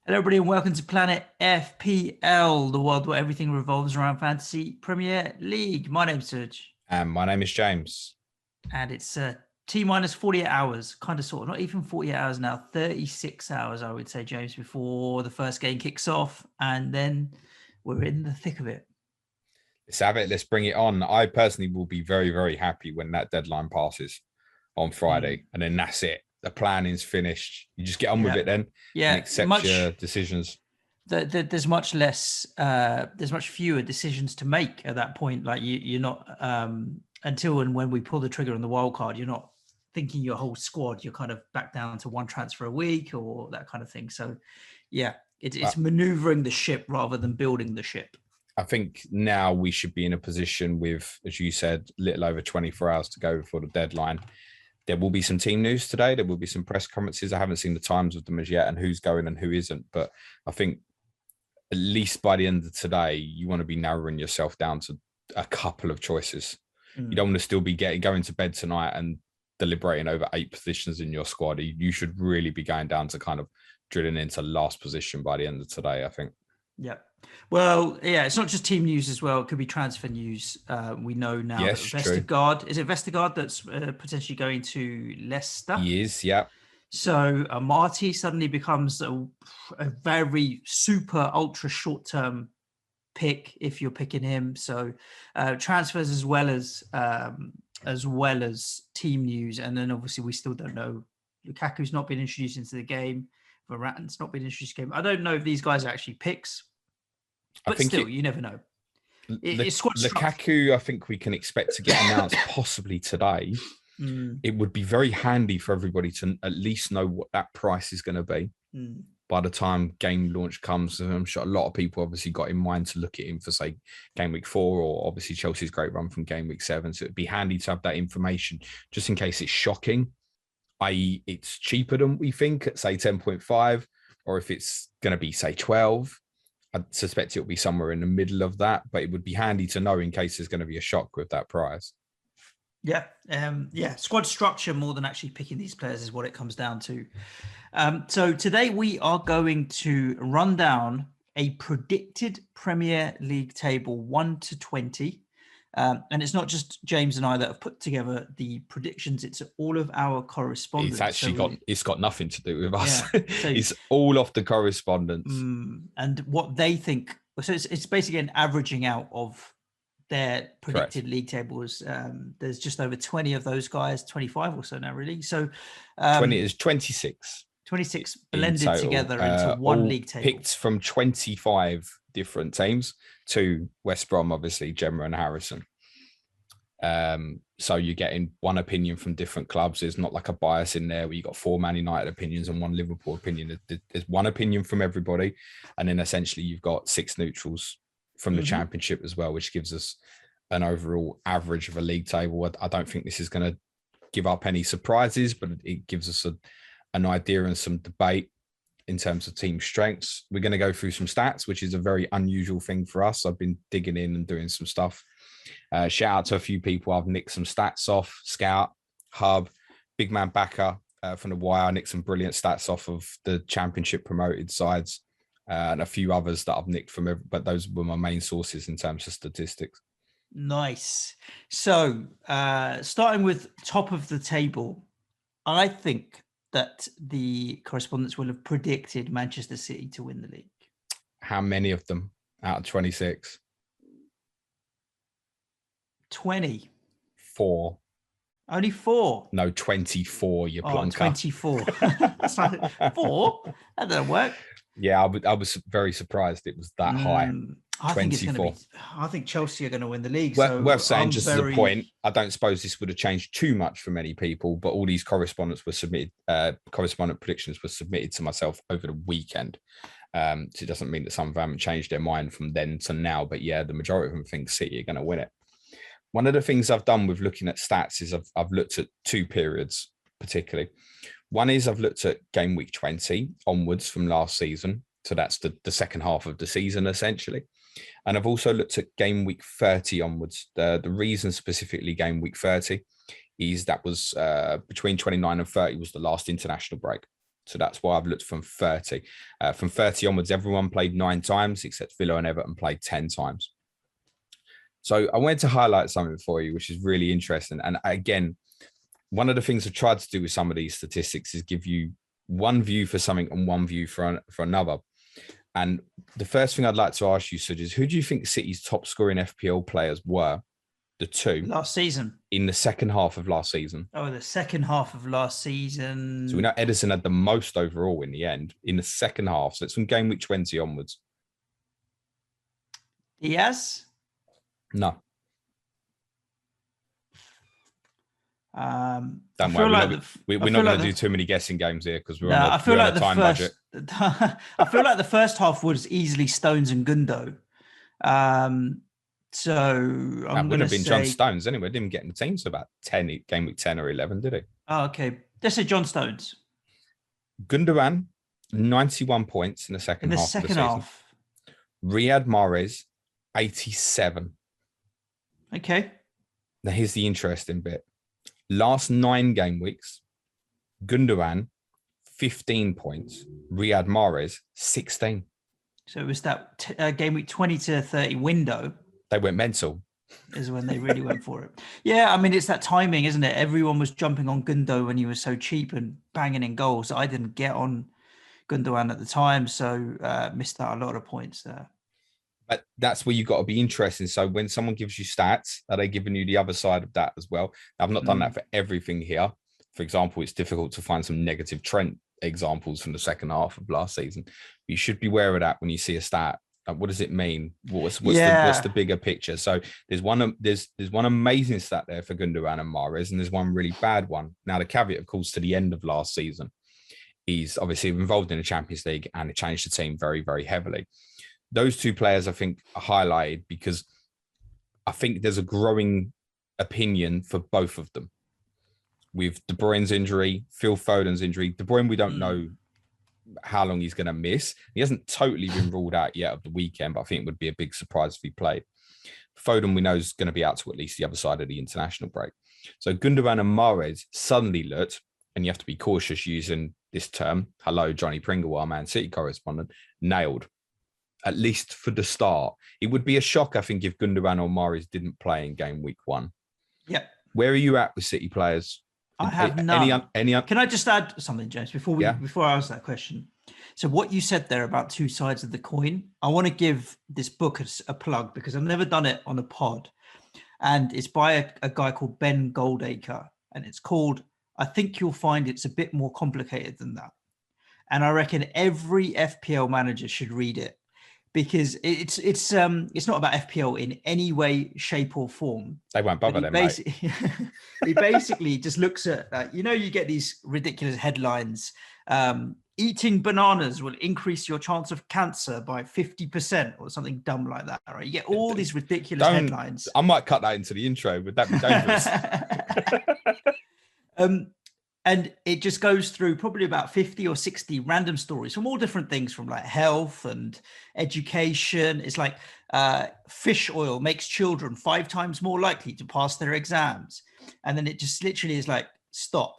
Hello, everybody, and welcome to Planet FPL, the world where everything revolves around Fantasy Premier League. My name's Suj. And my name is James. And it's T minus 48 hours, kind of sort of, not even 48 hours now, 36 hours, I would say, James, before the first game kicks off. And then we're in the thick of it. Let's have it. Let's bring it on. I personally will be very, very happy when that deadline passes on Friday. And then that's it. The planning's finished. You just get on with it then. Yeah. And accept your decisions. There's much less, there's much fewer decisions to make at that point. Like you're not, until and when we pull the trigger on the wild card, you're not thinking your whole squad. You're kind of back down to one transfer a week or that kind of thing. So yeah, it's maneuvering the ship rather than building the ship. I think now we should be in a position with, as you said, little over 24 hours to go before the deadline. There will be some team news today. There will be some press conferences. I haven't seen the times of them as yet and who's going and who isn't. But I think at least by the end of today, you want to be narrowing yourself down to a couple of choices. You don't want to still be going to bed tonight and deliberating over 8 positions in your squad. You should really be going down to kind of drilling into last position by the end of today, I think. Yeah. Well, yeah, it's not just team news as well. It could be transfer news. We know now that Vestergaard, is it Vestergaard that's potentially going to Leicester? He is, yeah. So Marty suddenly becomes a very super ultra short-term pick if you're picking him. So transfers as well as team news. And then obviously we still don't know. Lukaku's not been introduced into the game. Varane's not been introduced to the game. I don't know if these guys are actually picks. But still, you never know. It's Lukaku, I think we can expect to get announced possibly today. It would be very handy for everybody to at least know what that price is going to be by the time game launch comes. I'm sure a lot of people obviously got in mind to look at him for, say, game week 4 or obviously Chelsea's great run from game week 7. So it'd be handy to have that information just in case it's shocking, i.e. it's cheaper than we think at, say, 10.5, or if it's going to be, say, 12. I suspect it'll be somewhere in the middle of that, but it would be handy to know in case there's going to be a shock with that price. Yeah. Squad structure more than actually picking these players is what it comes down to. So today we are going to run down a predicted Premier League table 1 to 20. And it's not just James and I that have put together the predictions. It's all of our correspondents. It's actually it's got nothing to do with us. Yeah, so, it's all off the correspondence. And what they think. So it's basically an averaging out of their predicted league tables. There's just over 20 of those guys, 25 or so now, really. So 20 is 26. 26 blended together into one league table. Picked from 25 different teams to West Brom, obviously, Gemma and Harrison. So you're getting one opinion from different clubs. There's not like a bias in there where you got 4 Man United opinions and 1 Liverpool opinion. There's one opinion from everybody. And then essentially you've got 6 neutrals from the Championship as well, which gives us an overall average of a league table. I don't think this is going to give up any surprises, but it gives us an idea and some debate in terms of team strengths. We're going to go through some stats, which is a very unusual thing for us. I've been digging in and doing some stuff. Shout out to a few people. I've nicked some stats off. Scout, Hub, Big Man Backer from the Wire. I nicked some brilliant stats off of the Championship promoted sides and a few others that I've nicked from, but those were my main sources in terms of statistics. Nice. So starting with top of the table, I think that the correspondents will have predicted Manchester City to win the league. How many of them out of 26? 20. 4. Only 4? No, 24, you plonker. 24. That's like 4? That doesn't work. Yeah, I was very surprised it was that high. I think it's going to be. I think Chelsea are going to win the league. Worth saying, just as a point, I don't suppose this would have changed too much for many people, but all these correspondent predictions were submitted to myself over the weekend. So it doesn't mean that some of them haven't changed their mind from then to now, but yeah, the majority of them think City are going to win it. One of the things I've done with looking at stats is I've looked at 2 periods particularly. One is I've looked at game week 20 onwards from last season. So that's the second half of the season, essentially. And I've also looked at game week 30 onwards. The reason specifically game week 30 is that was between 29 and 30 was the last international break. So that's why I've looked from 30. From 30 onwards, everyone played 9 times, except Villa and Everton played 10 times. So I wanted to highlight something for you, which is really interesting. And again, one of the things I've tried to do with some of these statistics is give you one view for something and one view for another. And the first thing I'd like to ask you, Suj, is who do you think City's top scoring FPL players were? The 2 last season, in the second half of last season. Oh, the second half of last season. So we know Edison had the most overall in the end in the second half. So it's from game week 20 onwards. Diaz? No. Don't worry, we're not going to do too many guessing games here because we're on a time budget. I feel like the first half was easily Stones and Gundo. So I'm going to say... been John Stones anyway. Didn't get in the team to about 10, game week 10 or 11, did he? Oh, okay. Let's say John Stones. Gundogan, 91 points in the second half of the season. Riyad Mahrez, 87. Okay. Now, here's the interesting bit. Last 9 game weeks, Gundogan, 15 points. Riyad Mahrez, 16. So it was that game week 20 to 30 window. They went mental. Is when they really went for it. Yeah, I mean, it's that timing, isn't it? Everyone was jumping on Gundo when he was so cheap and banging in goals. I didn't get on Gundogan at the time, so missed out a lot of points there. But that's where you've got to be interested. So when someone gives you stats, are they giving you the other side of that as well? I've not done that for everything here. For example, it's difficult to find some negative trend examples from the second half of last season. You should be aware of that when you see a stat. What does it mean? What's the bigger picture? So there's one amazing stat there for Gundogan and Mahrez, and there's one really bad one. Now the caveat, of course, to the end of last season, he's obviously involved in the Champions League, and it changed the team very, very heavily. Those 2 players, I think, are highlighted because I think there's a growing opinion for both of them. With De Bruyne's injury, Phil Foden's injury, De Bruyne, we don't know how long he's going to miss. He hasn't totally been ruled out yet of the weekend, but I think it would be a big surprise if he played. Foden, we know, is going to be out to at least the other side of the international break. So Gundogan and Mahrez suddenly looked, and you have to be cautious using this term. Hello, Johnny Pringle, our Man City correspondent, nailed. At least for the start. It would be a shock, I think, if Gundogan or Mahrez didn't play in game week 1. Yep. Where are you at with City players? I have none. Can I just add something, James, before I ask that question? So what you said there about 2 sides of the coin, I want to give this book a plug because I've never done it on a pod. And it's by a guy called Ben Goldacre. And it's called, I think you'll find it's a bit more complicated than that. And I reckon every FPL manager should read it. Because it's not about FPL in any way, shape, or form. They won't bother them, mate. He basically just looks at, you get these ridiculous headlines. Eating bananas will increase your chance of cancer by 50% or something dumb like that. Right? You get all these ridiculous headlines. I might cut that into the intro. Would that be dangerous? And it just goes through probably about 50 or 60 random stories from all different things, from like health and education. It's like fish oil makes children 5 times more likely to pass their exams. And then it just literally is like, stop.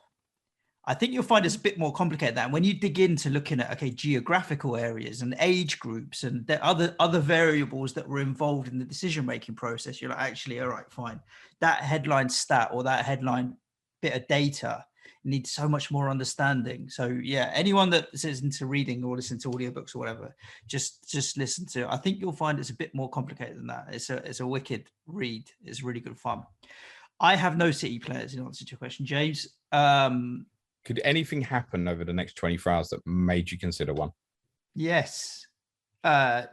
I think you'll find it's a bit more complicated than that. When you dig into looking at, geographical areas and age groups and the other variables that were involved in the decision-making process, you're like, actually, all right, fine. That headline stat or that headline bit of data needs so much more understanding. So yeah, anyone that is into reading or listening to audiobooks or whatever, just listen to it. I think you'll find it's a bit more complicated than that. It's a wicked read. It's really good fun. I have no City players in answer to your question, James. Could anything happen over the next 24 hours that made you consider one? Yes. So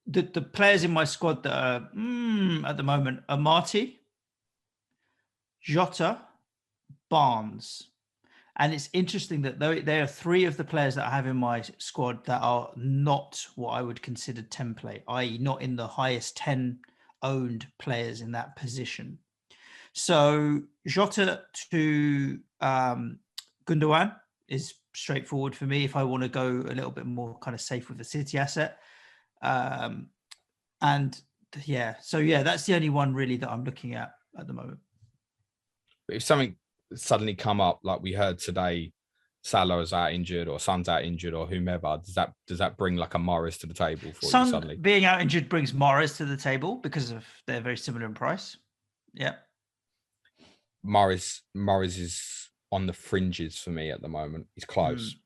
the players in my squad that are at the moment are Marty, Jota, Barnes. And it's interesting that there are 3 of the players that I have in my squad that are not what I would consider template, i.e. not in the highest 10 owned players in that position. So Jota to Gundogan is straightforward for me if I want to go a little bit more kind of safe with the City asset. That's the only one really that I'm looking at the moment. But if something suddenly come up like we heard today Salah's out injured or Son's out injured or whomever, does that bring like a Morris to the table for you suddenly? Son being out injured brings Morris to the table because of they're very similar in price. Yeah. Morris is on the fringes for me at the moment. He's close.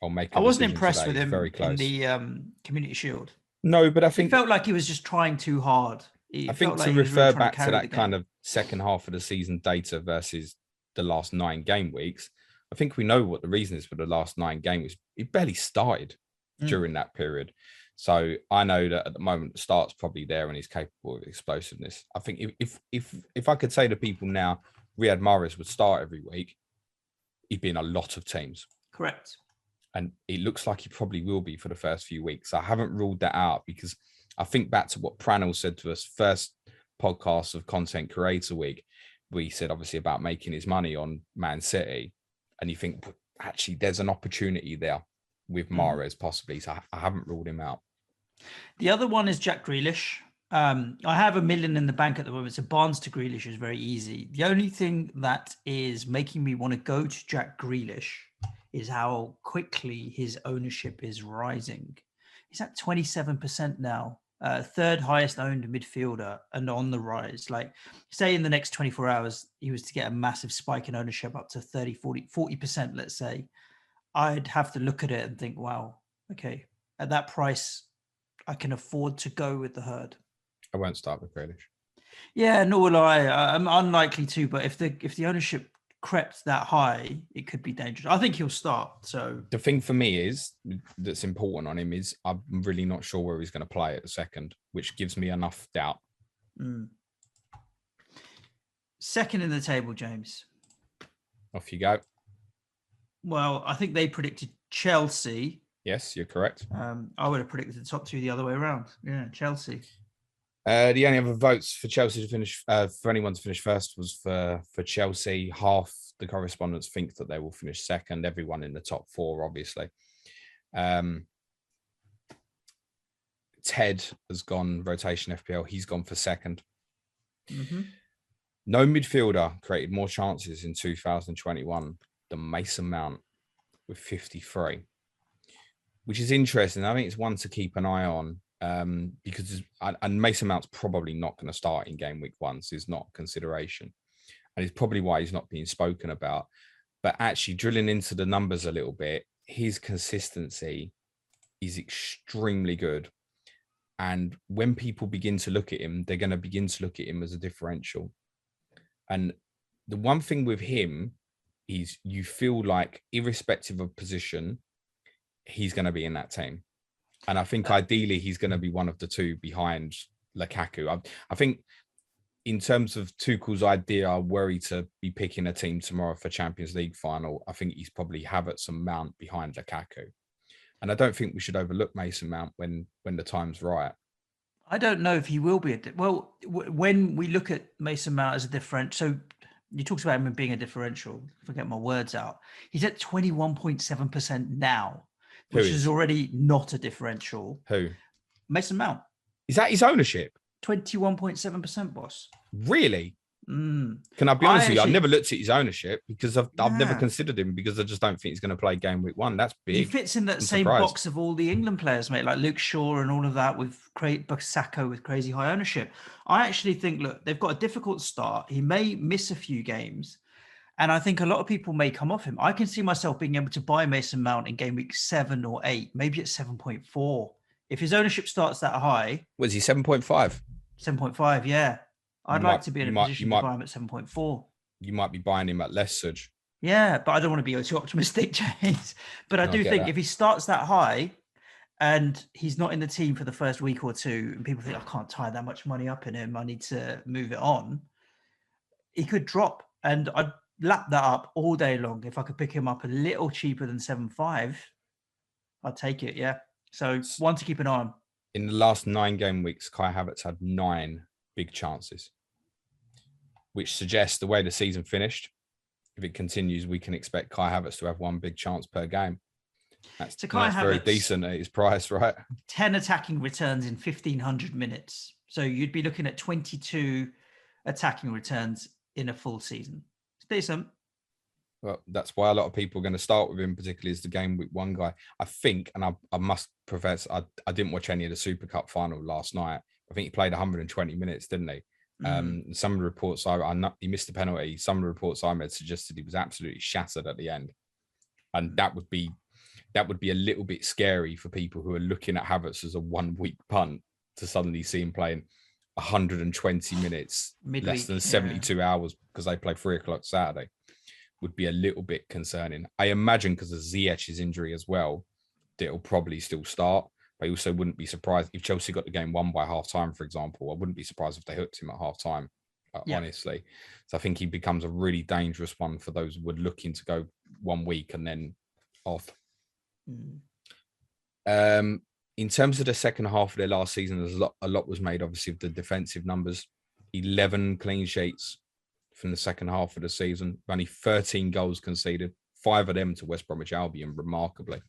I'll make a I wasn't decision impressed today. with him very close. in the Community Shield. No, but I think it felt like he was just trying too hard. I think to refer back to that kind of second half of the season data versus the last 9 game weeks, I think we know what the reason is for the last 9 game weeks. He barely started during that period. So I know that at the moment the start's probably there and he's capable of explosiveness. I think if I could say to people now, Riyad Mahrez would start every week, he'd be in a lot of teams. Correct. And it looks like he probably will be for the first few weeks. I haven't ruled that out because I think back to what Pranel said to us first podcast of Content Creator Week. We said obviously about making his money on Man City. And you think actually there's an opportunity there with Mahrez possibly. So I haven't ruled him out. The other one is Jack Grealish. I have $1 million in the bank at the moment. So Barnes to Grealish is very easy. The only thing that is making me want to go to Jack Grealish is how quickly his ownership is rising. He's at 27% now, third highest owned midfielder and on the rise. Like say in the next 24 hours, he was to get a massive spike in ownership up to 30, 40%, let's say. I'd have to look at it and think, wow, okay, at that price, I can afford to go with the herd. I won't start with Grealish. Yeah, nor will I. I'm unlikely to, but if the ownership crept that high, it could be dangerous. I think he'll start. So the thing for me is that's important on him is I'm really not sure where he's going to play at the second, which gives me enough doubt. Second in the table, James. Off you go. Well, I think they predicted Chelsea. Yes, you're correct. I would have predicted the top 2 the other way around. Yeah, Chelsea. The only other votes for Chelsea to finish, for anyone to finish first, was for Chelsea. Half the correspondents think that they will finish second. Everyone in the top 4, obviously. Ted has gone rotation FPL. He's gone for second. No midfielder created more chances in 2021 than Mason Mount with 53, which is interesting. I think it's one to keep an eye on. Because and Mason Mount's probably not going to start in game week 1, so it's not a consideration, and it's probably why he's not being spoken about. But actually drilling into the numbers a little bit, his consistency is extremely good, and when people begin to look at him, they're going to begin to look at him as a differential. And the one thing with him is you feel like irrespective of position, he's going to be in that team. And I think ideally he's going to be one of the 2 behind Lukaku. I think in terms of Tuchel's idea, I worry to be picking a team tomorrow for Champions League final. I think he's probably Havertz and Mount behind Lukaku. And I don't think we should overlook Mason Mount when the time's right. I don't know if he will be. When we look at Mason Mount as a differential, so you talked about him being a differential. If I get my words out, he's at 21.7% now. Which is already not a differential. Who? Mason Mount. Is that his ownership? 21.7%, boss. Really? Can I be honest with you? I've never looked at his ownership because I've never considered him because I just don't think he's going to play game week 1. That's big. He fits in that same box of all the England players, mate, like Luke Shaw and all of that with Sacco with crazy high ownership. I actually think, look, they've got a difficult start. He may miss a few games. And I think a lot of people may come off him. I can see myself being able to buy Mason Mount in game week 7 or 8, maybe at 7.4. If his ownership starts that high. Was he 7.5? 7.5, yeah. I'd like to be in a position to buy him at 7.4. You might be buying him at less, Suj. Yeah, but I don't want to be too optimistic, James. But I do think if he starts that high and he's not in the team for the first week or 2, and people think, I can't tie that much money up in him, I need to move it on, he could drop. And I'd lap that up all day long. If I could pick him up a little cheaper than 7.5, I'd take it. Yeah. So one to keep an eye on. In the last 9 game weeks, Kai Havertz had 9 big chances, which suggests the way the season finished, if it continues, we can expect Kai Havertz to have 1 big chance per game. That's very decent at his price, right? 10 attacking returns in 1,500 minutes. So you'd be looking at 22 attacking returns in a full season. It's decent. Well, that's why a lot of people are going to start with him, particularly as the game week one guy. I think, and I must profess, I didn't watch any of the Super Cup final last night. I think he played 120 minutes, didn't he? Some of the reports he missed the penalty. Some of the reports I read suggested he was absolutely shattered at the end, and that would be a little bit scary for people who are looking at Havertz as a 1 week punt to suddenly see him playing 120 minutes, midweek, less than 72 hours because they play 3:00 Saturday. Would be a little bit concerning. I imagine because of Ziyech's injury as well, that it'll probably still start. But I also wouldn't be surprised if Chelsea got the game won by half time, for example. I wouldn't be surprised if they hooked him at half time, honestly. So I think he becomes a really dangerous one for those who were looking to go 1 week and then off. In terms of the second half of their last season, there's a lot was made, obviously, of the defensive numbers. 11 clean sheets from the second half of the season, only 13 goals conceded, 5 of them to West Bromwich Albion, remarkably.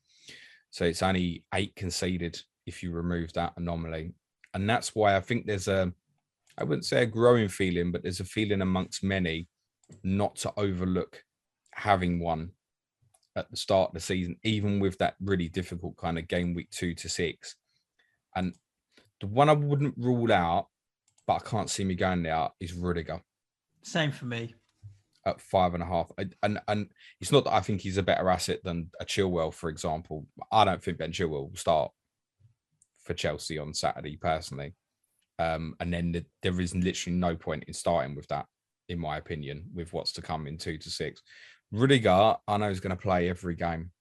So it's only 8 conceded if you remove that anomaly. And that's why I think there's I wouldn't say a growing feeling, but there's a feeling amongst many not to overlook having one at the start of the season, even with that really difficult kind of game week 2 to 6. And the one I wouldn't rule out, but I can't see me going there, is Rudiger. Same for me. At 5.5. And it's not that I think he's a better asset than a Chilwell, for example. I don't think Ben Chilwell will start for Chelsea on Saturday, personally. And then there is literally no point in starting with that, in my opinion, with what's to come in 2 to 6. Rudiger, I know, is going to play every game.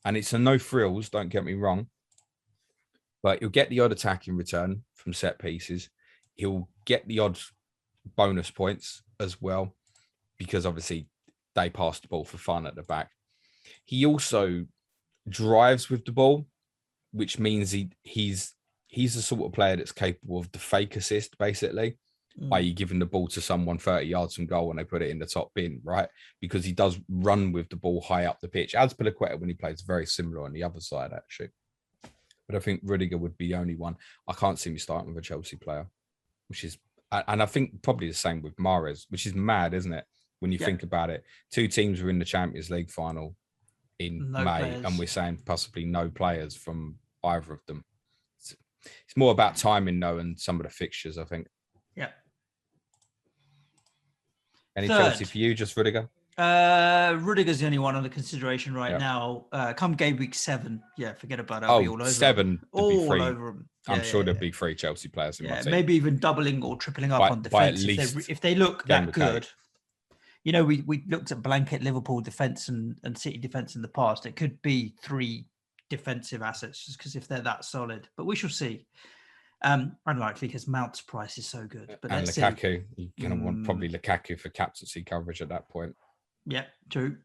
And it's a no frills, don't get me wrong. But he'll get the odd attack in return from set pieces. He'll get the odd bonus points as well, because obviously they pass the ball for fun at the back. He also drives with the ball, which means he's the sort of player that's capable of the fake assist, basically, i.e. giving the ball to someone 30 yards from goal and they put it in the top bin, right? Because he does run with the ball high up the pitch. As Piliqueta, when he plays, very similar on the other side, actually. But I think Rudiger would be the only one. I can't see me starting with a Chelsea player, which is, and I think probably the same with Mahrez, which is mad, isn't it? When you think about it, 2 teams were in the Champions League final in May, and we're saying possibly no players from either of them. It's more about timing, though, and some of the fixtures, I think. Yeah. Any Chelsea for you, just Rudiger? Rudiger's the only one under consideration right now. Come game week 7, forget about it. I'll be all over 7 all over them. I'm sure there'll be 3 Chelsea players in my team. Maybe even doubling or tripling up on defense if they look that good. You know, we looked at blanket Liverpool defense and City defense in the past. It could be 3 defensive assets just because if they're that solid, but we shall see. Unlikely because Mount's price is so good. But and Lukaku, you're going to want probably Lukaku for captaincy coverage at that point. Yeah, true.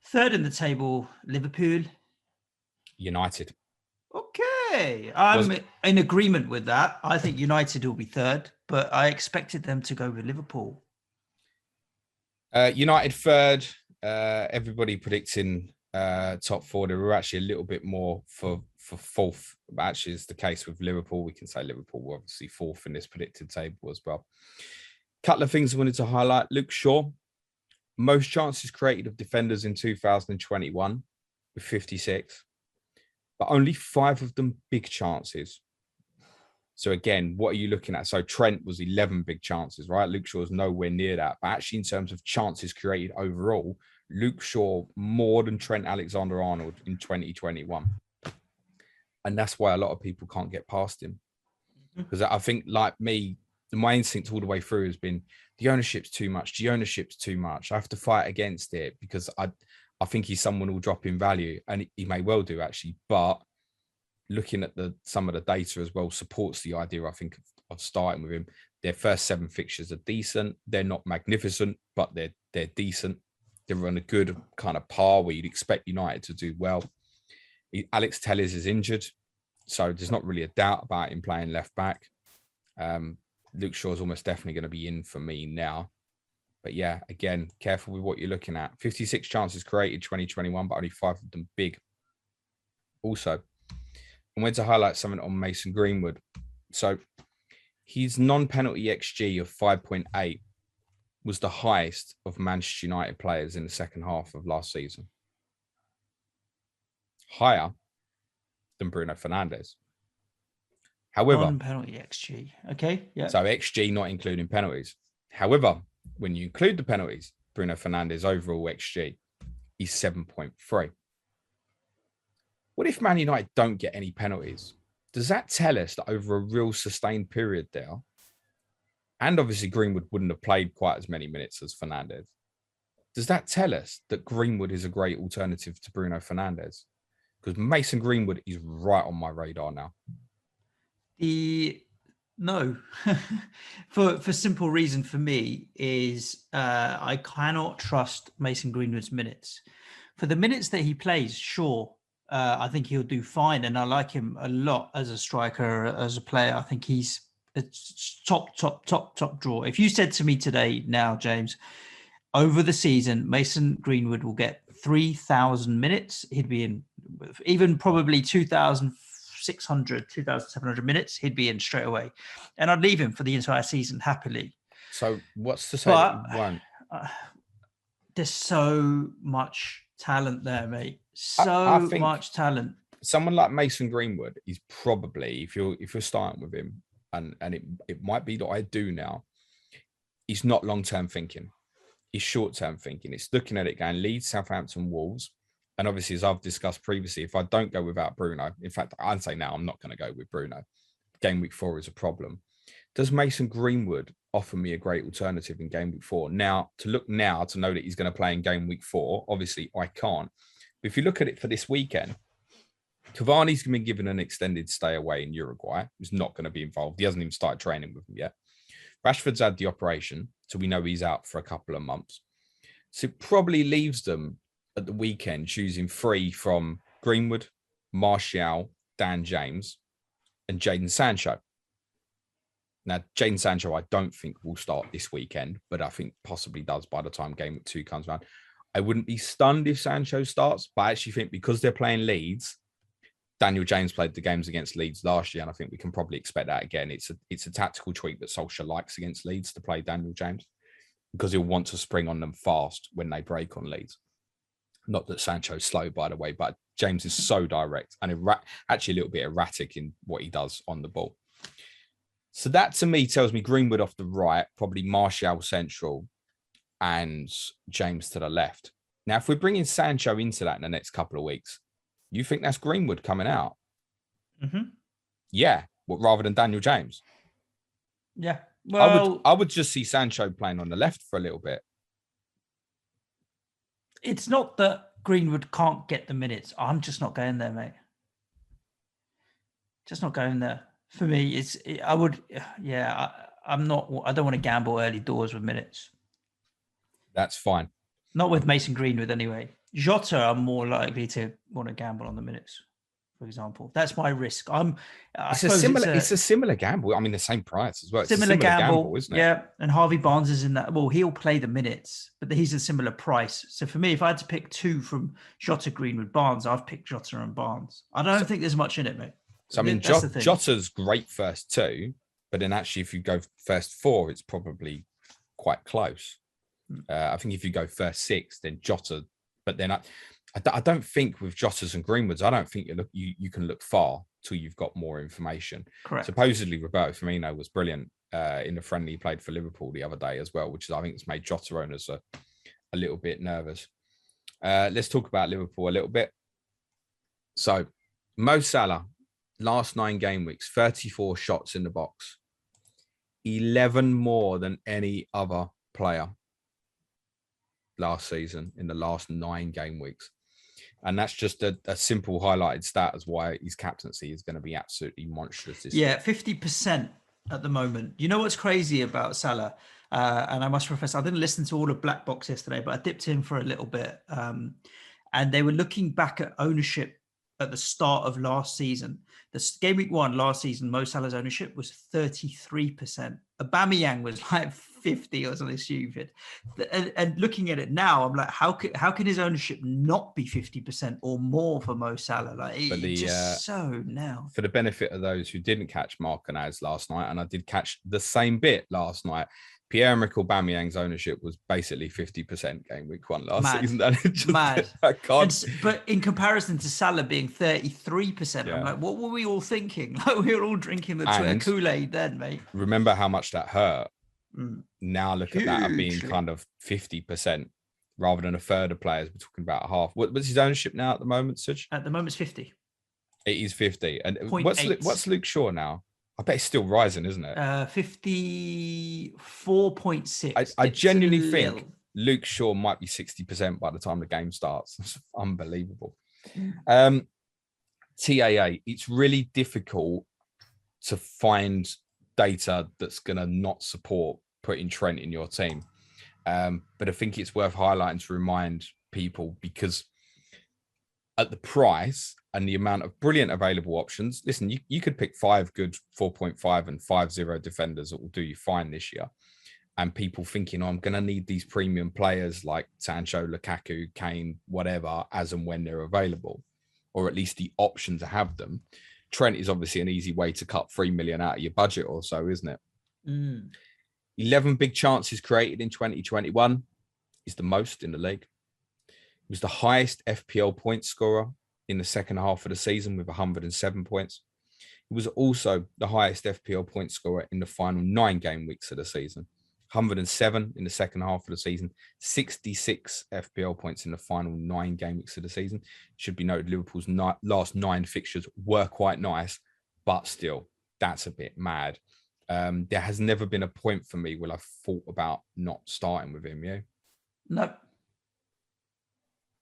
Third in the table, Liverpool. United. Okay. I'm in agreement with that. I think United will be third, but I expected them to go with Liverpool. United third. Everybody predicting top 4. There were actually a little bit more for fourth. But actually, it's the case with Liverpool. We can say Liverpool were obviously fourth in this predicted table as well. Couple of things I wanted to highlight. Luke Shaw. Most chances created of defenders in 2021 with 56, but only 5 of them big chances. So again, what are you looking at? So Trent was 11 big chances, right? Luke Shaw's nowhere near that. But actually, in terms of chances created overall, Luke Shaw more than Trent Alexander-Arnold in 2021. And that's why a lot of people can't get past him. Because I think, like me, my instinct all the way through has been the ownership's too much. The ownership's too much. I have to fight against it because I think he's someone who'll drop in value, and he may well do actually. But looking at some of the data as well supports the idea, I think, of starting with him. Their first 7 fixtures are decent. They're not magnificent, but they're decent. They're on a good kind of par where you'd expect United to do well. Alex Telles is injured, so there's not really a doubt about him playing left back. Luke Shaw's almost definitely going to be in for me now. But yeah, again, careful with what you're looking at. 56 chances created 2021, but only 5 of them big. Also, I wanted to highlight something on Mason Greenwood. So his non-penalty XG of 5.8 was the highest of Manchester United players in the second half of last season. Higher than Bruno Fernandes. However, non-penalty XG. Okay, yeah. So XG not including penalties. However, when you include the penalties, Bruno Fernandes overall XG is 7.3. What if Man United don't get any penalties? Does that tell us that over a real sustained period there, and obviously Greenwood wouldn't have played quite as many minutes as Fernandes, does that tell us that Greenwood is a great alternative to Bruno Fernandes? Because Mason Greenwood is right on my radar now. No, for simple reason for me is I cannot trust Mason Greenwood's minutes. For the minutes that he plays, sure, I think he'll do fine, and I like him a lot as a striker, as a player. I think he's a top draw. If you said to me today, now James, over the season, Mason Greenwood will get 3,000 minutes. He'd be in even probably 2,600, 2,700 minutes. He'd be in straight away. And I'd leave him for the entire season happily. So what's to say that you won't? There's so much talent there, mate. So much talent. Someone like Mason Greenwood is probably, if you're starting with him, and it might be that I do now, he's not long-term thinking. He's short-term thinking. It's looking at it going Leeds, Southampton, Wolves. And obviously, as I've discussed previously, if I don't go without Bruno, in fact, I'd say now I'm not going to go with Bruno. Game week 4 is a problem. Does Mason Greenwood offer me a great alternative in game week 4? Now, to know that he's going to play in game week 4, obviously I can't. But if you look at it for this weekend, Cavani's been given an extended stay away in Uruguay. He's not going to be involved. He hasn't even started training with them yet. Rashford's had the operation, so we know he's out for a couple of months. So it probably leaves them at the weekend choosing 3 from Greenwood, Martial, Dan James, and Jadon Sancho. Now, Jadon Sancho, I don't think will start this weekend, but I think possibly does by the time game week 2 comes around. I wouldn't be stunned if Sancho starts, but I actually think because they're playing Leeds, Daniel James played the games against Leeds last year, and I think we can probably expect that again. It's a tactical tweak that Solskjaer likes against Leeds to play Daniel James because he'll want to spring on them fast when they break on Leeds. Not that Sancho's slow, by the way, but James is so direct and actually a little bit erratic in what he does on the ball. So that to me tells me Greenwood off the right, probably Martial central, and James to the left. Now, if we're bringing Sancho into that in the next couple of weeks, you think that's Greenwood coming out? Mm-hmm. Yeah, rather than Daniel James. Yeah, well, I would just see Sancho playing on the left for a little bit. It's not that Greenwood can't get the minutes. I'm just not going there, mate. Just not going there. For me, I'm not. I don't want to gamble early doors with minutes. That's fine. Not with Mason Greenwood, anyway. Jota, I'm more likely to want to gamble on the minutes, for example. That's my risk. It's a similar gamble. I mean, the same price as well. It's similar a similar gamble, isn't it? Yeah, and Harvey Barnes is in that. Well, he'll play the minutes, but he's a similar price. So for me, if I had to pick 2 from Jota, Greenwood, Barnes, I've picked Jota and Barnes. I don't think there's much in it, mate. So, I mean, Jota's great first 2, but then actually if you go first 4, it's probably quite close. I think if you go first 6, then Jota, but then I don't think with Jotas and Greenwoods, I don't think you can look far till you've got more information. Correct. Supposedly, Roberto Firmino was brilliant in the friendly he played for Liverpool the other day as well, which I think has made Jota owners a little bit nervous. Let's talk about Liverpool a little bit. So, Mo Salah, last 9 game weeks, 34 shots in the box, 11 more than any other player last season in the last 9 game weeks. And that's just a simple highlighted stat as why his captaincy is going to be absolutely monstrous this year. 50% at the moment. You know what's crazy about Salah? And I must confess, I didn't listen to all of Black Box yesterday, but I dipped in for a little bit. And they were looking back at ownership at the start of last season. The game week 1 last season, Mo Salah's ownership was 33%. Aubameyang was like 50 or something stupid. And looking at it now, I'm like, how can his ownership not be 50% or more for Mo Salah? Like, it's just so now. For the benefit of those who didn't catch Mark and Az last night, and I did catch the same bit last night, Pierre-Emerick Aubameyang's ownership was basically 50% game week 1 last season. Mad. I can't. But in comparison to Salah being 33%, Yeah. I'm like, what were we all thinking? Like, we were all drinking the Twitter Kool-Aid then, mate. Remember how much that hurt. Now look at that being Hugely. kind of 50% rather than a third of players. We're talking about a half. What's his ownership now at the moment, Suj? At the moment, it's 50. It is 50. And 0.8. what's Luke Shaw now? I bet it's still rising, isn't it? 54.6. I genuinely think Luke Shaw might be 60% by the time the game starts. It's unbelievable. TAA, it's really difficult to find data that's going to not support putting Trent in your team. But I think it's worth highlighting to remind people, because at the price and the amount of brilliant available options, listen, you could pick 5 good 4.5 and 5.0 defenders that will do you fine this year. And people thinking, I'm going to need these premium players like Sancho, Lukaku, Kane, whatever, as and when they're available, or at least the option to have them. Trent is obviously an easy way to cut 3 million out of your budget or so, isn't it? 11 big chances created in 2021 is the most in the league. He was the highest FPL point scorer in the second half of the season with 107 points. He was also the highest FPL point scorer in the final 9 game weeks of the season. 107 in the second half of the season, 66 FPL points in the final 9 game weeks of the season. It should be noted, Liverpool's last 9 fixtures were quite nice, but still, that's a bit mad. There has never been a point for me where I've thought about not starting with him, yeah? No.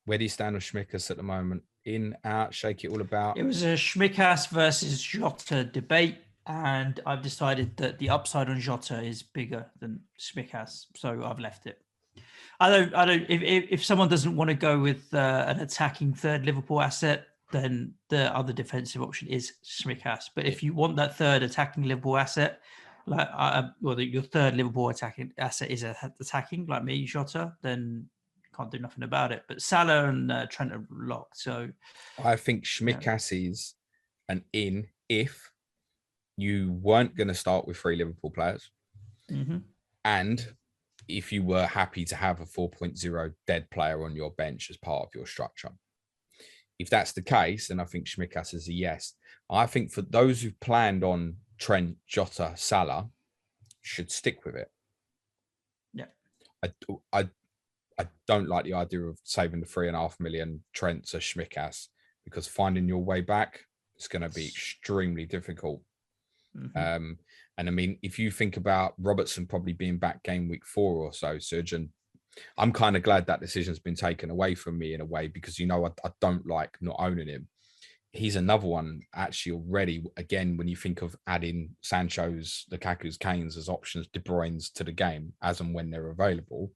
Where do you stand on Schmickers at the moment? In, out, shake it all about? It was a Schmickas versus Jota debate, and I've decided that the upside on Jota is bigger than Schmickas, so I've left it. I don't. If someone doesn't want to go with an attacking third Liverpool asset, then the other defensive option is Schmickas. But if you want that third attacking Liverpool asset, like your third Liverpool attacking asset is attacking, like me, Jota, then can't do nothing about it. But Salah and Trent are locked. So I think Schmickas is an in if you weren't going to start with 3 Liverpool players, and if you were happy to have a 4.0 dead player on your bench as part of your structure. If that's the case, then I think Schmickas is a yes. I think for those who've planned on Trent, Jota, Salah, should stick with it. Yeah. I don't like the idea of saving the 3.5 million Trent to Schmickas, because finding your way back is going to be extremely difficult. And I mean, if you think about Robertson probably being back game week 4 or so, Suj, and I'm kind of glad that decision's been taken away from me in a way, because, I don't like not owning him. He's another one actually already. Again, when you think of adding Sancho's, Lukaku's, Kane's as options, De Bruyne's to the game as and when they're available,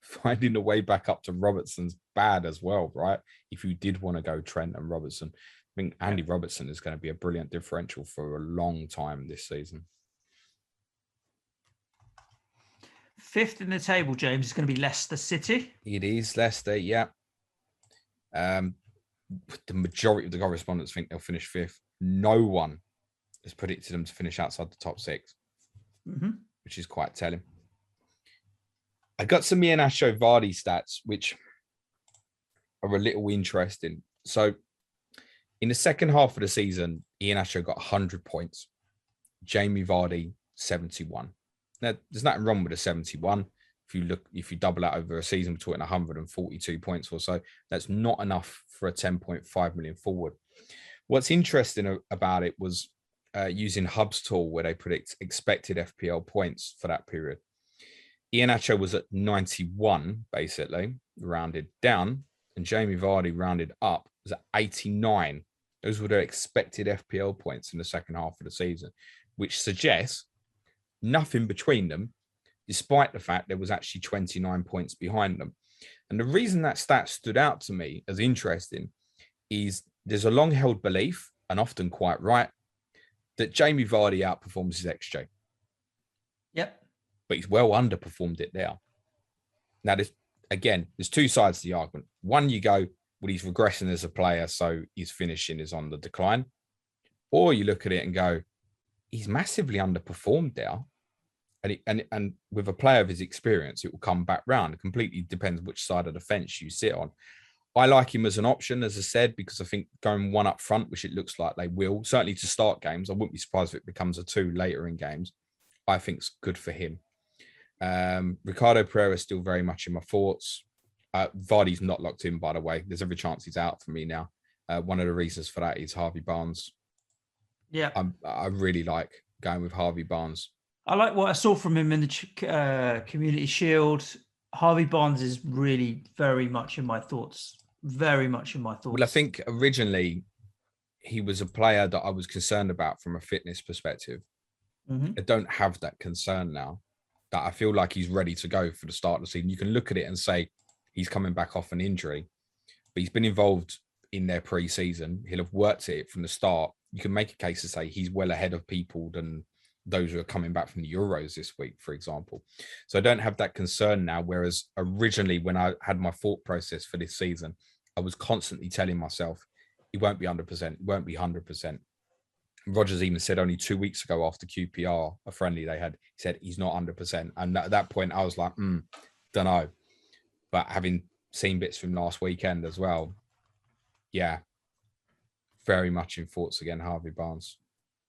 finding the way back up to Robertson's bad as well, right? If you did want to go Trent and Robertson, I think Andy Robertson is going to be a brilliant differential for a long time this season. 5th in the table, James, is going to be Leicester City. It is Leicester, yeah. The majority of the correspondents think they'll finish 5th. No one has predicted them to finish outside the top 6, which is quite telling. I got some Iheanacho Vardy stats, which are a little interesting. So in the second half of the season, Iheanacho got 100 points. Jamie Vardy, 71. Now, there's nothing wrong with a 71. If you double that over a season, we're talking 142 points or so. That's not enough for a 10.5 million forward. What's interesting about it was using Hub's tool, where they predict expected FPL points for that period. Iheanacho was at 91, basically, rounded down, and Jamie Vardy, rounded up, was at 89. Those were the expected FPL points in the second half of the season, which suggests nothing between them, despite the fact there was actually 29 points behind them. And the reason that stat stood out to me as interesting is there's a long-held belief, and often quite right, that Jamie Vardy outperforms his XG. Yep. But he's well underperformed it there. Now, there's 2 sides to the argument. One, you go, well, he's regressing as a player, so his finishing is on the decline. Or you look at it and go, he's massively underperformed there. And with a player of his experience, it will come back round. It completely depends which side of the fence you sit on. I like him as an option, as I said, because I think going one up front, which it looks like they will, certainly to start games, I wouldn't be surprised if it becomes a 2 later in games. I think it's good for him. Ricardo Pereira is still very much in my thoughts. Vardy's not locked in, by the way. There's every chance he's out for me now. One of the reasons for that is Harvey Barnes. Yeah. I really like going with Harvey Barnes. I like what I saw from him in the Community Shield. Harvey Barnes is really very much in my thoughts. Very much in my thoughts. Well, I think originally he was a player that I was concerned about from a fitness perspective. Mm-hmm. I don't have that concern now. That I feel like he's ready to go for the start of the season. You can look at it and say he's coming back off an injury, but he's been involved in their pre-season. He'll have worked at it from the start. You can make a case to say he's well ahead of people than those who are coming back from the Euros this week, for example. So I don't have that concern now. Whereas originally, when I had my thought process for this season, I was constantly telling myself, he won't be 100%, he won't be 100%. Rodgers even said only 2 weeks ago after QPR, a friendly they had, he said he's not 100%. And at that point, I was like, don't know. But having seen bits from last weekend as well, yeah, very much in thoughts again, Harvey Barnes.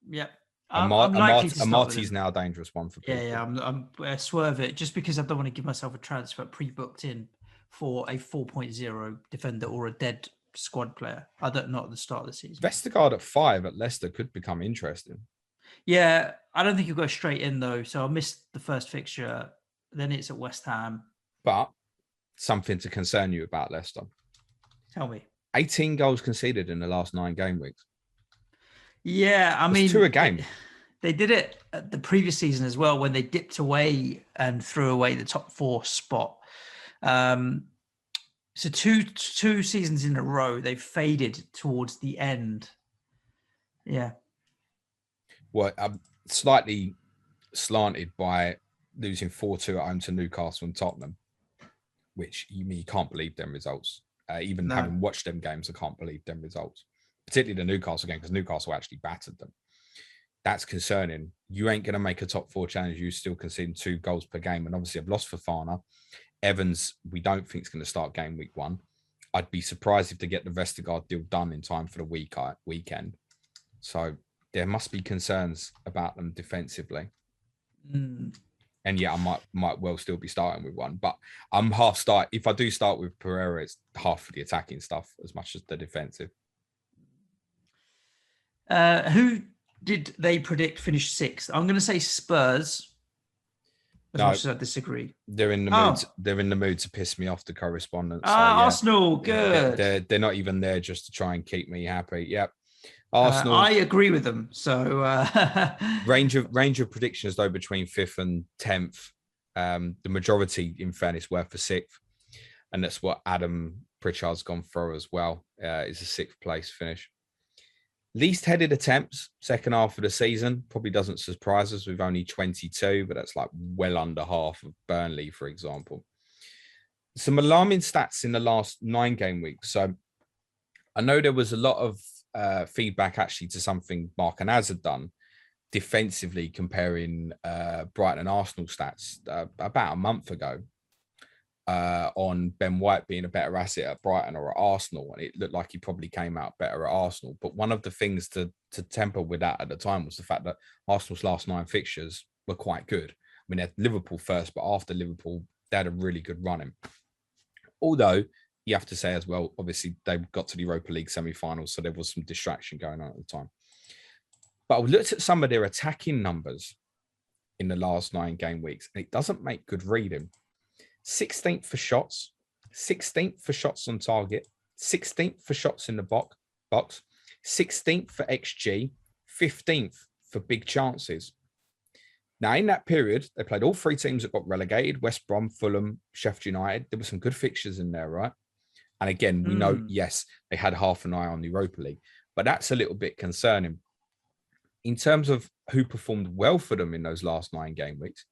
Yep. Marty's now a dangerous one for people. Yeah, I'm swerve it just because I don't want to give myself a transfer pre-booked in for a 4.0 defender or a dead squad player. I don't know at the start of the season. Vestergaard at 5 at Leicester could become interesting. Yeah, I don't think he'll go straight in though. So I missed the first fixture. Then it's at West Ham. But something to concern you about Leicester. Tell me. 18 goals conceded in the last 9 game weeks. Yeah, I mean, 2 a game. They did it at the previous season as well when they dipped away and threw away the top 4 spot. So two seasons in a row, they've faded towards the end. Yeah. Well, I'm slightly slanted by losing 4-2 at home to Newcastle and Tottenham, which you can't believe them results. Even having watched them games, I can't believe them results. Particularly the Newcastle game, because Newcastle actually battered them. That's concerning. You ain't going to make a top 4 challenge. You still conceding 2 goals per game. And obviously, I've lost Fofana. Evans, we don't think is going to start game week 1. I'd be surprised if they get the Vestergaard deal done in time for the weekend. So there must be concerns about them defensively. And yeah, I might well still be starting with one, but I'm half start. If I do start with Pereira, it's half for the attacking stuff as much as the defensive. Who did they predict finish 6th? I'm going to say Spurs. As much as I disagree. They're in the mood. They're in the mood to piss me off, the correspondents. So, Arsenal, good. They're not even there just to try and keep me happy. Yep. Arsenal. I agree with them. So range of predictions though between 5th and 10th. The majority, in fairness, were for 6th, and that's what Adam Pritchard's gone for as well. Is a 6th place finish. Least headed attempts, second half of the season, probably doesn't surprise us with only 22, but that's like well under half of Burnley, for example. Some alarming stats in the last 9 game weeks. So I know there was a lot of feedback actually to something Mark and Az had done defensively, comparing Brighton and Arsenal stats about a month ago. On Ben White being a better asset at Brighton or at Arsenal, and it looked like he probably came out better at Arsenal. But one of the things to temper with that at the time was the fact that Arsenal's last 9 fixtures were quite good. I mean, they had Liverpool first, but after Liverpool, they had a really good running. Although, you have to say as well, obviously, they got to the Europa League semi-finals, so there was some distraction going on at the time. But I looked at some of their attacking numbers in the last 9 game weeks, and it doesn't make good reading. 16th for shots, 16th for shots on target, 16th for shots in the box, 16th for XG, 15th for big chances. Now, in that period, they played all 3 teams that got relegated: West Brom, Fulham, Sheffield United. There were some good fixtures in there, right? And again, we know, yes, they had half an eye on the Europa League, but that's a little bit concerning. In terms of who performed well for them in those last 9 game weeks,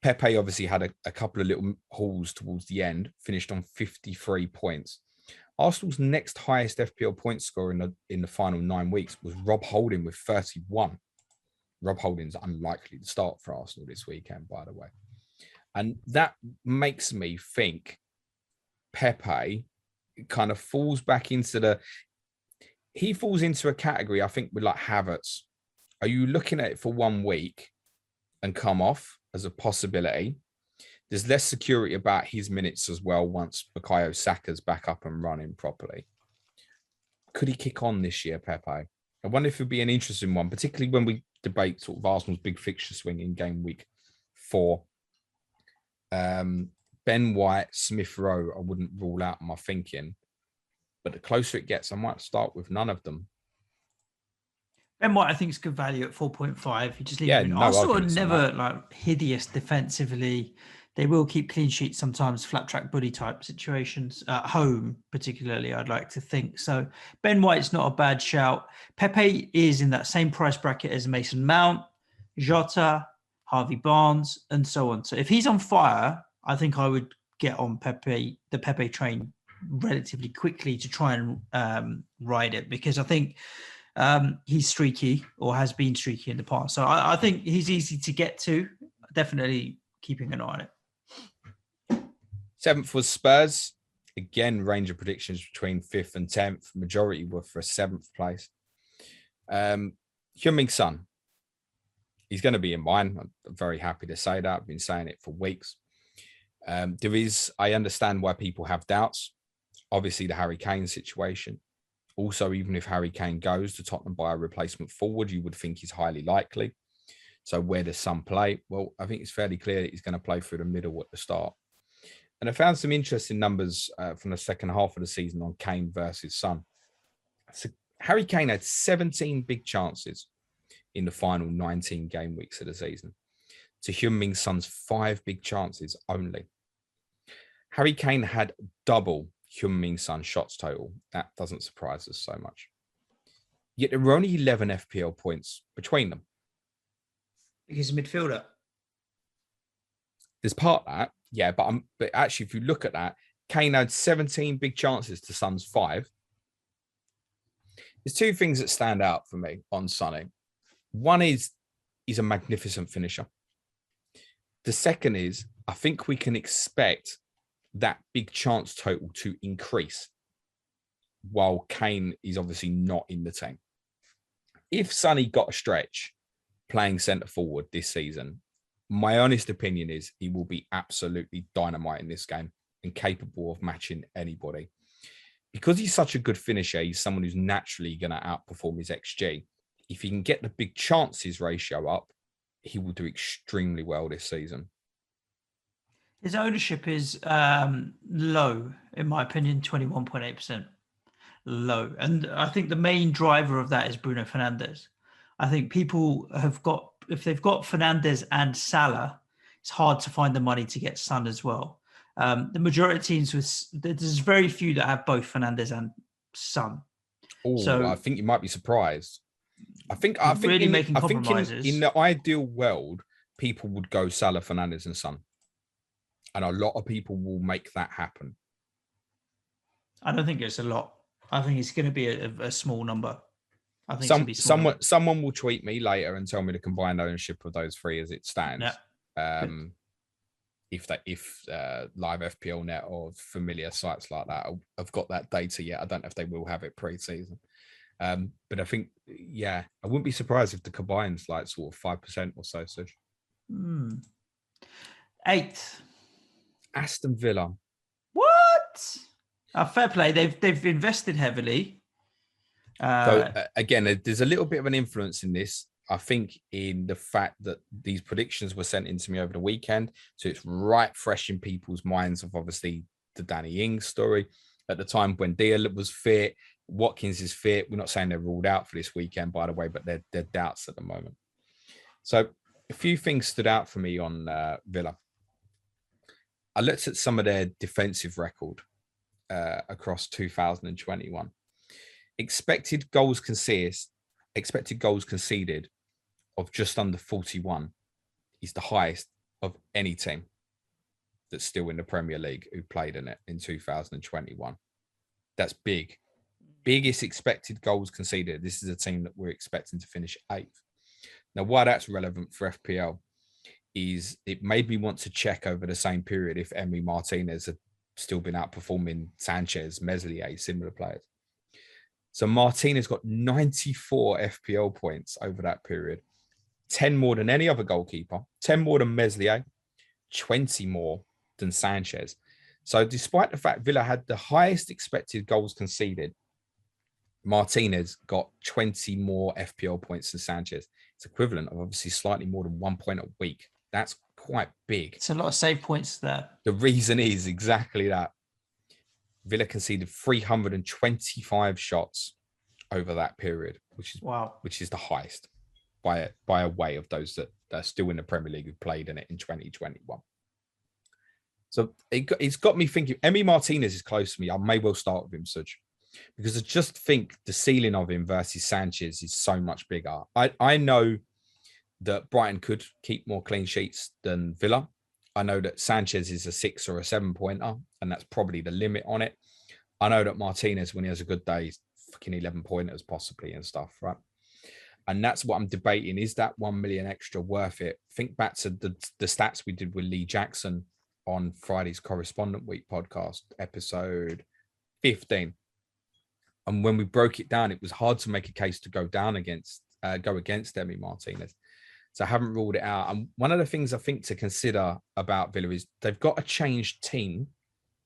Pepe obviously had a couple of little hauls towards the end, finished on 53 points. Arsenal's next highest FPL point score in the final 9 weeks was Rob Holding with 31. Rob Holding's unlikely to start for Arsenal this weekend, by the way. And that makes me think Pepe kind of falls back into he falls into a category, I think, with like Havertz. Are you looking at it for 1 week and come off as a possibility? There's less security about his minutes as well once Bukayo Saka's back up and running properly. Could he kick on this year, Pepe? I wonder if it'd be an interesting one, particularly when we debate sort of Arsenal's big fixture swing in game week 4. Ben White, Smith Rowe, I wouldn't rule out my thinking. But the closer it gets, I might start with none of them. Ben White, I think, is good value at 4.5. You just leave him in. Arsenal are never like hideous defensively. They will keep clean sheets sometimes, flat track buddy type situations at home, particularly, I'd like to think. So Ben White's not a bad shout. Pepe is in that same price bracket as Mason Mount, Jota, Harvey Barnes, and so on. So if he's on fire, I think I would get on the Pepe train relatively quickly to try and ride it, because I think he's streaky, or has been streaky in the past. So I think he's easy to get to. Definitely keeping an eye on it. 7th was Spurs. Again, range of predictions between 5th and 10th. Majority were for a 7th place. Heung-min Son. He's going to be in mine. I'm very happy to say that. I've been saying it for weeks. I understand why people have doubts. Obviously, the Harry Kane situation. Also, even if Harry Kane goes to Tottenham by a replacement forward, you would think he's highly likely. So where does Son play? Well, I think it's fairly clear that he's going to play through the middle at the start. And I found some interesting numbers from the second half of the season on Kane versus Son. So Harry Kane had 17 big chances in the final 19 game weeks of the season, to Heung-min Son's 5 big chances only. Harry Kane had double Heung-min Son's shots total. That doesn't surprise us so much. Yet there were only 11 FPL points between them. Because he's a midfielder. There's part of that, yeah, but actually, if you look at that, Kane had 17 big chances to Son's 5. There's 2 things that stand out for me on Sonny. One is he's a magnificent finisher. The second is, I think we can expect that big chance total to increase while Kane is obviously not in the team. If Sonny got a stretch playing centre forward this season, my honest opinion is he will be absolutely dynamite in this game and capable of matching anybody. Because he's such a good finisher, he's someone who's naturally going to outperform his XG. If he can get the big chances ratio up, he will do extremely well this season. His ownership is low, in my opinion, 21.8%. Low. And I think the main driver of that is Bruno Fernandes. I think people have got, if they've got Fernandes and Salah, it's hard to find the money to get Son as well. The majority of teams, there's very few that have both Fernandes and Son. Oh, so I think you might be surprised. I think in the ideal world, people would go Salah, Fernandes, and Son. And a lot of people will make that happen. I don't think it's a lot. I think it's going to be a small number. I think someone will tweet me later and tell me the combined ownership of those 3 as it stands. Yeah. If Live FPL Net or familiar sites like that have got that data yet, I don't know if they will have it pre-season. But I think, yeah, I wouldn't be surprised if the combine's like sort of 5% or so. So. 8th. Aston Villa. What? Fair play. They've invested heavily. So again, there's a little bit of an influence in this. I think in the fact that these predictions were sent in to me over the weekend, so it's right fresh in people's minds of obviously the Danny Ings story. At the time when Dia was fit, Watkins is fit. We're not saying they're ruled out for this weekend, by the way, but they're doubts at the moment. So a few things stood out for me on Villa. I looked at some of their defensive record across 2021. Expected goals conceded of just under 41 is the highest of any team that's still in the Premier League who played in it in 2021. That's big. Biggest expected goals conceded. This is a team that we're expecting to finish 8th. Now, why that's relevant for FPL is it made me want to check over the same period if Emi Martinez had still been outperforming Sanchez, Meslier, similar players. So Martinez got 94 FPL points over that period, 10 more than any other goalkeeper, 10 more than Meslier, 20 more than Sanchez. So despite the fact Villa had the highest expected goals conceded, Martinez got 20 more FPL points than Sanchez. It's equivalent of obviously slightly more than 1 point a week. That's quite big. It's a lot of save points there. The reason is exactly that. Villa conceded 325 shots over that period, which is the highest by a way of those that are still in the Premier League who played in it in 2021. So it's got me thinking. Emi Martinez is close to me. I may well start with him, Suj, because I just think the ceiling of him versus Sanchez is so much bigger. I know that Brighton could keep more clean sheets than Villa. I know that Sanchez is a 6 or a 7 pointer, and that's probably the limit on it. I know that Martinez, when he has a good day, is fucking 11 pointers possibly and stuff, right? And that's what I'm debating. Is that 1 million extra worth it? Think back to the stats we did with Lee Jackson on Friday's Correspondent Week podcast, episode 15. And when we broke it down, it was hard to make a case to go against Emi Martinez. So I haven't ruled it out. And one of the things I think to consider about Villa is they've got a changed team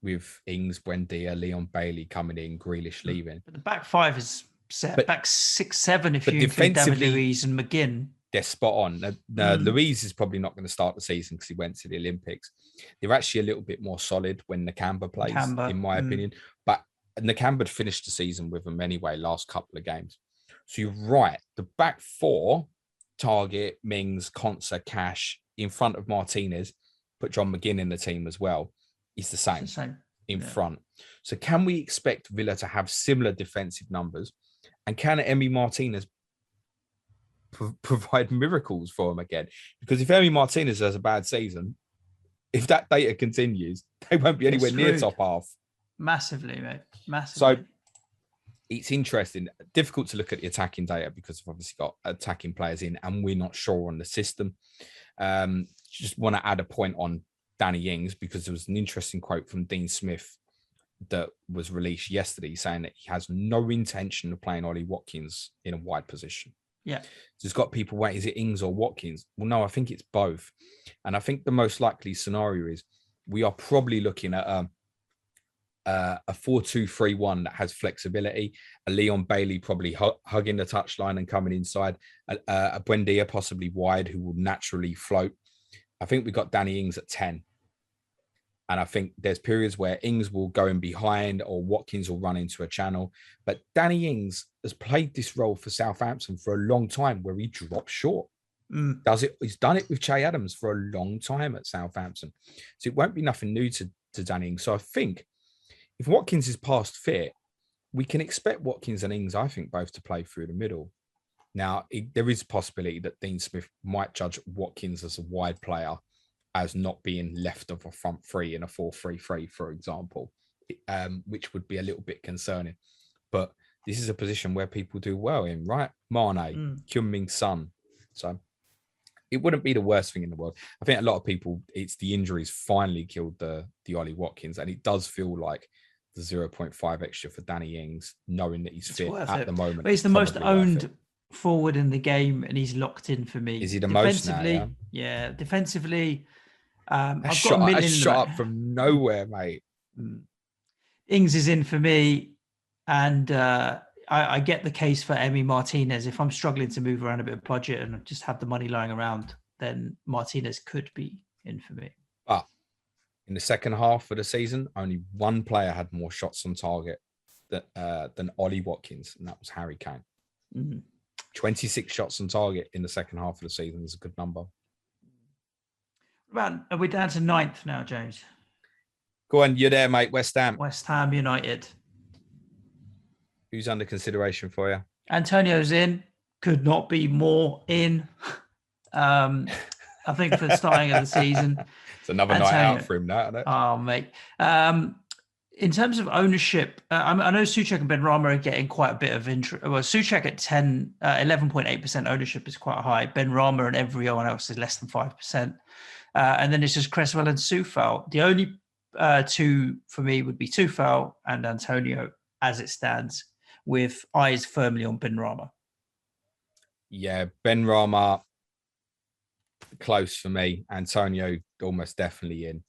with Ings, Buendia, Leon Bailey coming in, Grealish leaving. But the back five is set. Back 6-7 if you include David Luiz and McGinn. They're spot on. Luiz is probably not going to start the season because he went to the Olympics. They're actually a little bit more solid when Nakamba plays, in my opinion. But Nakamba finished the season with them anyway, last couple of games. So you're right. The back four, Target, Mings, Konsa, Cash, in front of Martinez, put John McGinn in the team as well, is the same in front. So can we expect Villa to have similar defensive numbers? And can Emi Martinez provide miracles for him again? Because if Emi Martinez has a bad season, if that data continues, they won't be anywhere near top half. Massively, mate. Massively. So it's interesting. Difficult to look at the attacking data because we've obviously got attacking players in and we're not sure on the system. Just want to add a point on Danny Ings because there was an interesting quote from Dean Smith that was released yesterday saying that he has no intention of playing Ollie Watkins in a wide position. Yeah. So it's got people, wait, is it Ings or Watkins? Well, no, I think it's both. And I think the most likely scenario is we are probably looking at a 4-2-3-1 that has flexibility, a Leon Bailey probably hugging the touchline and coming inside, a Buendia possibly wide who will naturally float. I think we got Danny Ings at 10. And I think there's periods where Ings will go in behind or Watkins will run into a channel. But Danny Ings has played this role for Southampton for a long time where he drops short. He's done it with Che Adams for a long time at Southampton. So it won't be nothing new to Danny Ings. So I think if Watkins is past fit, we can expect Watkins and Ings, I think, both to play through the middle. Now, there is a possibility that Dean Smith might judge Watkins as a wide player as not being left of a front three in a 4-3-3, for example, which would be a little bit concerning. But this is a position where people do well in, right? Mane, Kyung-Min Son. So it wouldn't be the worst thing in the world. I think a lot of people, it's the injuries finally killed the Ollie Watkins, and it does feel like the 0.5 extra for Danny Ings, knowing that he's fit at the moment. But he's the most owned forward in the game, and he's locked in for me. Is he the most now? Yeah, defensively. I've got shot, a million shot up from nowhere, mate. Ings is in for me, and I get the case for Emi Martinez. If I'm struggling to move around a bit of budget and just have the money lying around, then Martinez could be in for me. But in the second half of the season, only one player had more shots on target than Ollie Watkins, and that was Harry Kane. 26 shots on target in the second half of the season is a good number. Are we down to 9th now, James? Go on, you're there, mate. West Ham. West Ham United. Who's under consideration for you? Antonio's in. Could not be more in. I think for the starting of the season. It's another night out for him now, isn't it? Oh, mate. In terms of ownership, I know Souček and Benrahma are getting quite a bit of interest. Well, Souček at 11.8% ownership is quite high. Benrahma and everyone else is less than 5%. And then it's just Cresswell and Soufal. The only two for me would be Soufal and Antonio as it stands, with eyes firmly on Benrahma. Yeah, Benrahma, close for me. Antonio, almost definitely in.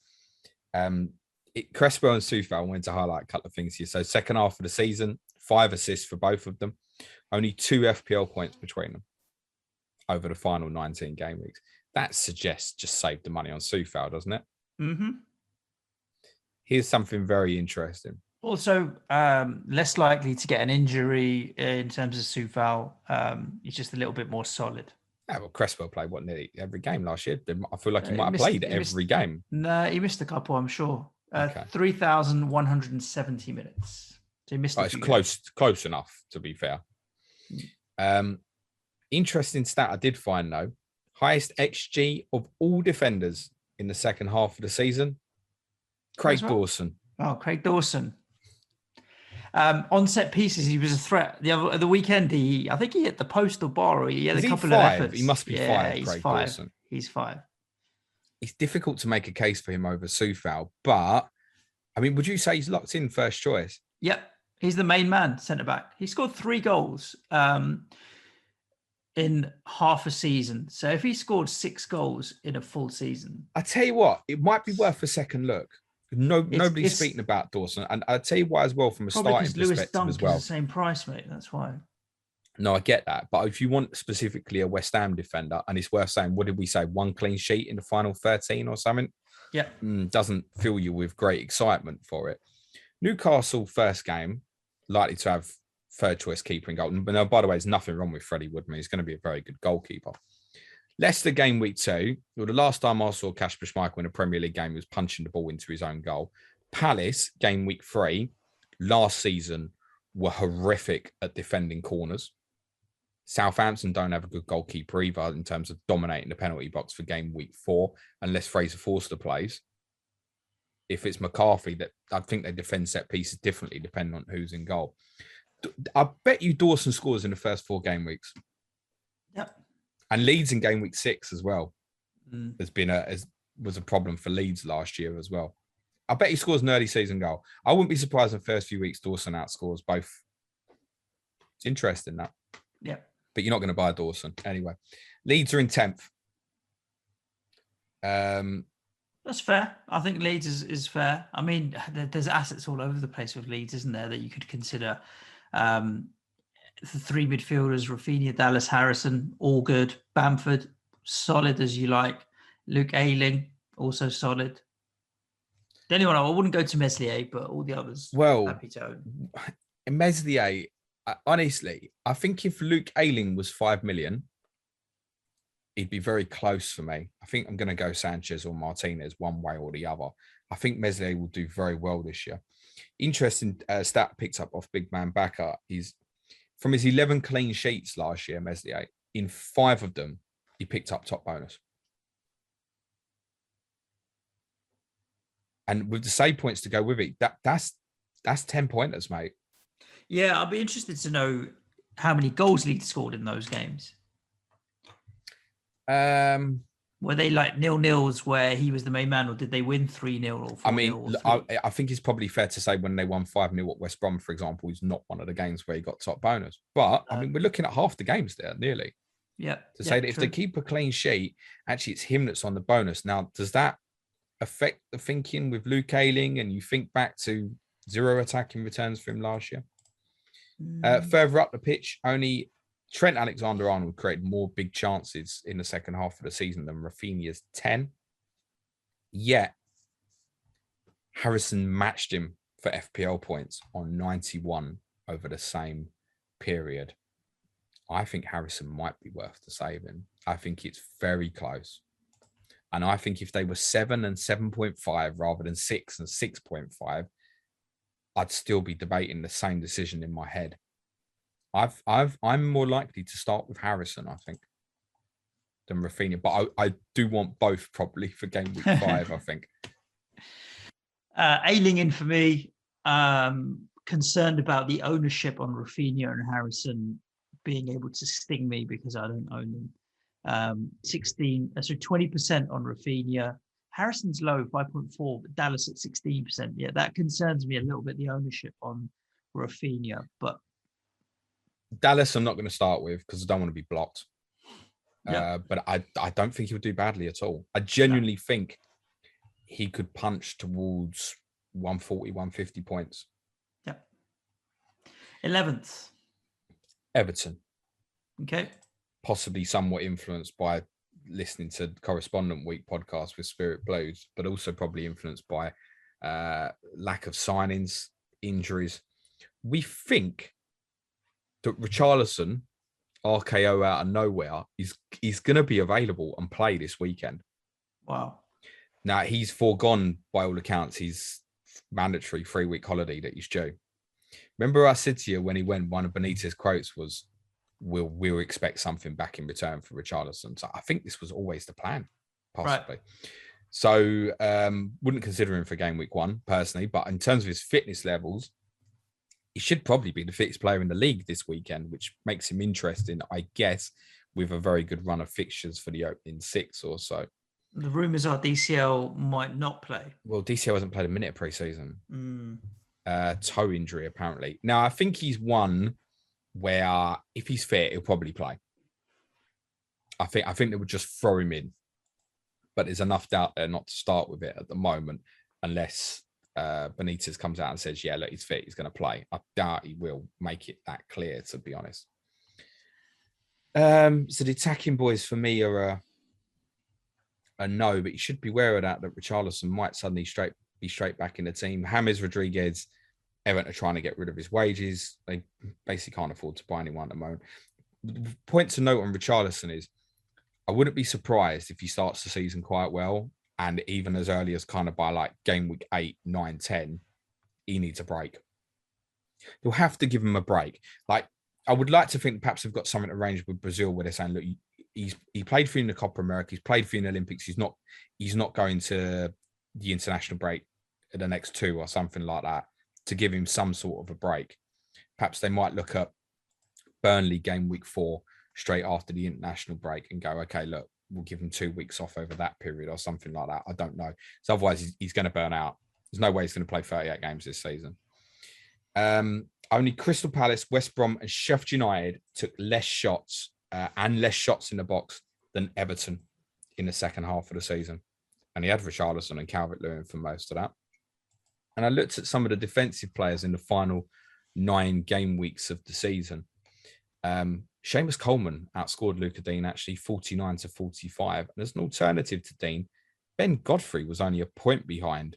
Cresswell and Soufal, I wanted to highlight a couple of things here. So second half of the season, 5 assists for both of them. Only 2 FPL points between them over the final 19 game weeks. That suggests just save the money on Soufal, doesn't it? Mm-hmm. Here's something very interesting. Also, less likely to get an injury in terms of Soufal. He's just a little bit more solid. Yeah, well, Cresswell played nearly every game last year. I feel like he might have played every game. No, he missed a couple, I'm sure. Okay. 3,170 minutes. So he missed. It's close enough, to be fair. Interesting stat I did find though: highest XG of all defenders in the second half of the season. Craig Dawson. Oh, Craig Dawson. On set pieces, he was a threat. The weekend, I think he hit the post or bar, or he had a couple of efforts. He must be 5. He's Craig 5. Dawson. He's 5. It's difficult to make a case for him over Soufal, but I mean, would you say he's locked in first choice? Yep, he's the main man, centre back. He scored 3 goals in half a season. So if he scored 6 goals in a full season, I tell you what, it might be worth a second look. Nobody's speaking about Dawson, and I'll tell you why as well from a starting perspective as well. Is the same price, mate. That's why. No, I get that, but if you want specifically a West Ham defender, and it's worth saying, what did we say? 1 clean sheet in the final 13 or something? Yeah, doesn't fill you with great excitement for it. Newcastle first game, likely to have third choice keeper in goal. But no, by the way, there's nothing wrong with Freddie Woodman. He's going to be a very good goalkeeper. Leicester game week 2. Well, the last time I saw Kasper Schmeichel in a Premier League game, he was punching the ball into his own goal. Palace game week 3 last season were horrific at defending corners. Southampton don't have a good goalkeeper either in terms of dominating the penalty box for game week 4, unless Fraser Forster plays. If it's McCarthy, that I think they defend set pieces differently depending on who's in goal. I bet you Dawson scores in the first 4 game weeks. Yep. And Leeds in game week 6 as well was a problem for Leeds last year as well. I bet he scores an early season goal. I wouldn't be surprised in the first few weeks Dawson outscores both. It's interesting that. Yeah. But you're not going to buy Dawson anyway. Leeds are in 10th. That's fair. I think Leeds is fair. I mean, there's assets all over the place with Leeds, isn't there, that you could consider. The 3 midfielders, Rafinha, Dallas, Harrison, all good. Bamford, solid as you like. Luke Ayling, also solid. The only one I wouldn't go to Meslier, but all the others, happy to own. Meslier, honestly, I think if Luke Ayling was 5 million, he'd be very close for me. I think I'm going to go Sanchez or Martinez one way or the other. I think Meslier will do very well this year. Interesting stat picked up off Big Man Backer is from his 11 clean sheets last year, Meslier, in 5 of them, he picked up top bonus. And with the save points to go with it, that's 10 pointers, mate. Yeah, I'll be interested to know how many goals Leeds scored in those games. Were they like 0-0s where he was the main man, or did they win 3-0 or 4-0? I mean, I think it's probably fair to say when they won 5-0 at West Brom, for example, is not one of the games where he got top bonus. But I mean, we're looking at half the games there, nearly. Yeah. To say that if they keep a clean sheet, actually it's him that's on the bonus. Now, does that affect the thinking with Luke Ayling, and you think back to 0 attacking returns for him last year? Further up the pitch, only Trent Alexander-Arnold created more big chances in the second half of the season than Rafinha's 10. Yet, Harrison matched him for FPL points on 91 over the same period. I think Harrison might be worth the saving. I think it's very close. And I think if they were 7 and 7.5 rather than 6 and 6.5, I'd still be debating the same decision in my head. I'm more likely to start with Harrison, I think, than Rafinha. But I do want both probably for game week 5, I think. Ayling in for me. concerned about the ownership on Rafinha and Harrison being able to sting me because I don't own them. 20% on Rafinha. Harrison's low, 5.4, but Dallas at 16%. Yeah, that concerns me a little bit, the ownership on Rafinha. But Dallas, I'm not going to start with because I don't want to be blocked. yeah, But I don't think he'll do badly at all. I genuinely think he could punch towards 140, 150 points. Yeah. 11th. Everton. Okay. Possibly somewhat influenced by listening to Correspondent Week podcast with Spirit Blues, but also probably influenced by lack of signings, injuries. We think that Richarlison, RKO out of nowhere, he's going to be available and play this weekend. Wow. Now, he's foregone, by all accounts, his mandatory 3-week holiday that he's due. Remember I said to you when he went, one of Benitez's quotes was, we'll expect something back in return for Richarlison. So I think this was always the plan, possibly. Right. So wouldn't consider him for game week 1, personally. But in terms of his fitness levels, he should probably be the fittest player in the league this weekend, which makes him interesting, I guess, with a very good run of fixtures for the opening 6 or so. The rumours are DCL might not play. Well, DCL hasn't played a minute of pre-season. Toe injury, apparently. Now, I think he's one where if he's fit, he'll probably play. I think they would just throw him in. But there's enough doubt there not to start with it at the moment, unless Benitez comes out and says, yeah, look, he's fit, he's going to play. I doubt he will make it that clear, to be honest. So the attacking boys for me are a no, but you should be aware of that Richarlison might suddenly be straight back in the team. James Rodriguez, Everton are trying to get rid of his wages. They basically can't afford to buy anyone at the moment. The point to note on Richarlison is I wouldn't be surprised if he starts the season quite well, and even as early as kind of by like game week 8, 9, 10, he needs a break. They'll have to give him a break. Like, I would like to think perhaps they've got something arranged with Brazil where they're saying, look, he played for you in the Copa America, he's played for you in the Olympics, he's not going to the international break in the next 2 or something like that, to give him some sort of a break. Perhaps they might look at Burnley game week 4 straight after the international break and go, okay, look, we'll give him 2 weeks off over that period or something like that. I don't know. So otherwise he's going to burn out. There's no way he's going to play 38 games this season. Only Crystal Palace, West Brom and Sheffield United took less shots and less shots in the box than Everton in the second half of the season. And he had Richarlison and Calvert-Lewin for most of that. And I looked at some of the defensive players in the final 9 game weeks of the season. Seamus Coleman outscored Luca Dean actually 49-45. And as an alternative to Dean, Ben Godfrey was only a point behind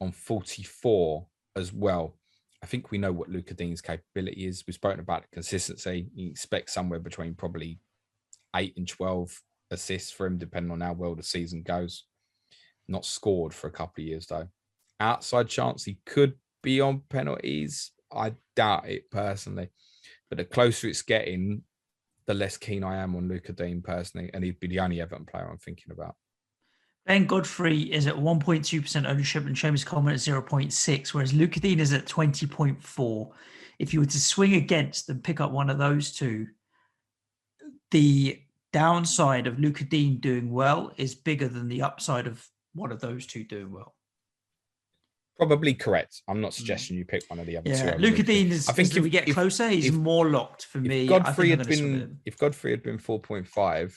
on 44 as well. I think we know what Luca Dean's capability is. We've spoken about the consistency. You expect somewhere between probably 8 and 12 assists for him, depending on how well the season goes. Not scored for a couple of years, though. Outside chance he could be on penalties. I doubt it personally. But the closer it's getting, the less keen I am on Luca Dean personally. And he'd be the only Everton player I'm thinking about. Ben Godfrey is at 1.2% ownership and Seamus Coleman at 0.6, whereas Luca Dean is at 20.4. If you were to swing against and pick up one of those two, the downside of Luca Dean doing well is bigger than the upside of one of those two doing well. Probably correct. I'm not suggesting you pick one of the other two. Yeah, Luca Dean is. I think if we get closer, he's more locked for me. If Godfrey had been 4.5,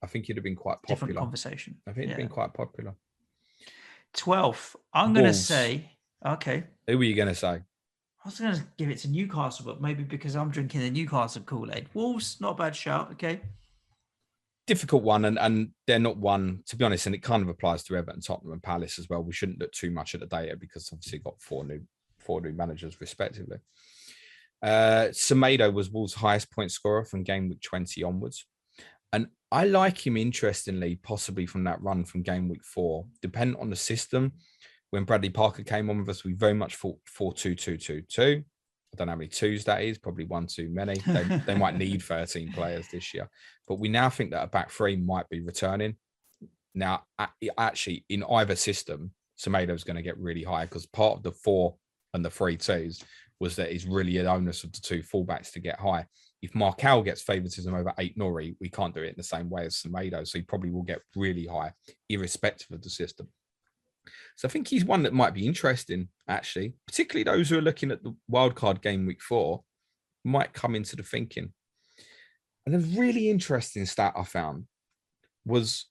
I think he'd have been quite popular. Different conversation. I think it'd been quite popular. 12th. I'm going to say, okay. Who were you going to say? I was going to give it to Newcastle, but maybe because I'm drinking the Newcastle Kool-Aid. Wolves, not a bad shout. Okay. Difficult one, and they're not one, to be honest, and it kind of applies to Everton, Tottenham and Palace as well. We shouldn't look too much at the data because obviously got four new managers respectively. Semedo was Wolves' highest point scorer from game week 20 onwards. And I like him, interestingly, possibly from that run from game week 4. Depending on the system, when Bradley Parker came on with us, we very much thought 4-2-2-2-2. I don't know how many twos that is, probably one too many. They might need 13 players this year. But we now think that a back 3 might be returning. Now, actually, in either system, Semedo's going to get really high because part of the 4 and the 3-2s was that it's really an onus of the two fullbacks to get high. If Marcal gets favouritism over Ait-Nouri, we can't do it in the same way as Semedo, so he probably will get really high, irrespective of the system. So I think he's one that might be interesting, actually, particularly those who are looking at the wildcard game week 4 might come into the thinking. And a really interesting stat I found was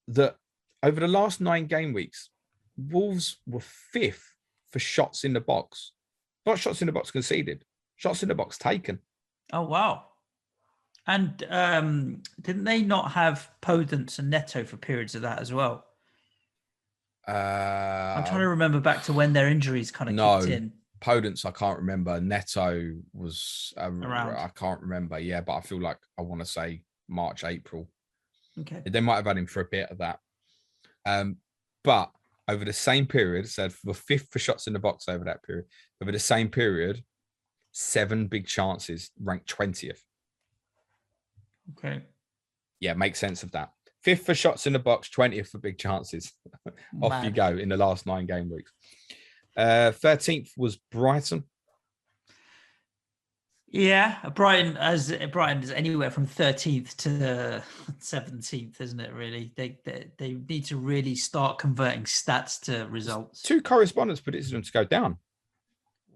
that over the last 9 game weeks, Wolves were 5th for shots in the box. Not shots in the box conceded, shots in the box taken. Oh, wow. And didn't they not have Podence and Neto for periods of that as well? I'm trying to remember back to when their injuries kind of kicked in. Podence, I can't remember. Neto was around. I can't remember. Yeah, but I feel like I want to say March, April. Okay. They might have had him for a bit of that. But over the same period, said for 5th for shots in the box over that period. Over the same period, 7 big chances, ranked 20th. Okay. Yeah, make sense of that. 5th for shots in the box, 20th for big chances. Off you go in the last 9 game weeks. 13th was Brighton. Yeah, Brighton is anywhere from 13th to 17th, isn't it? Really, they need to really start converting stats to results. 2 correspondents predicted them to go down.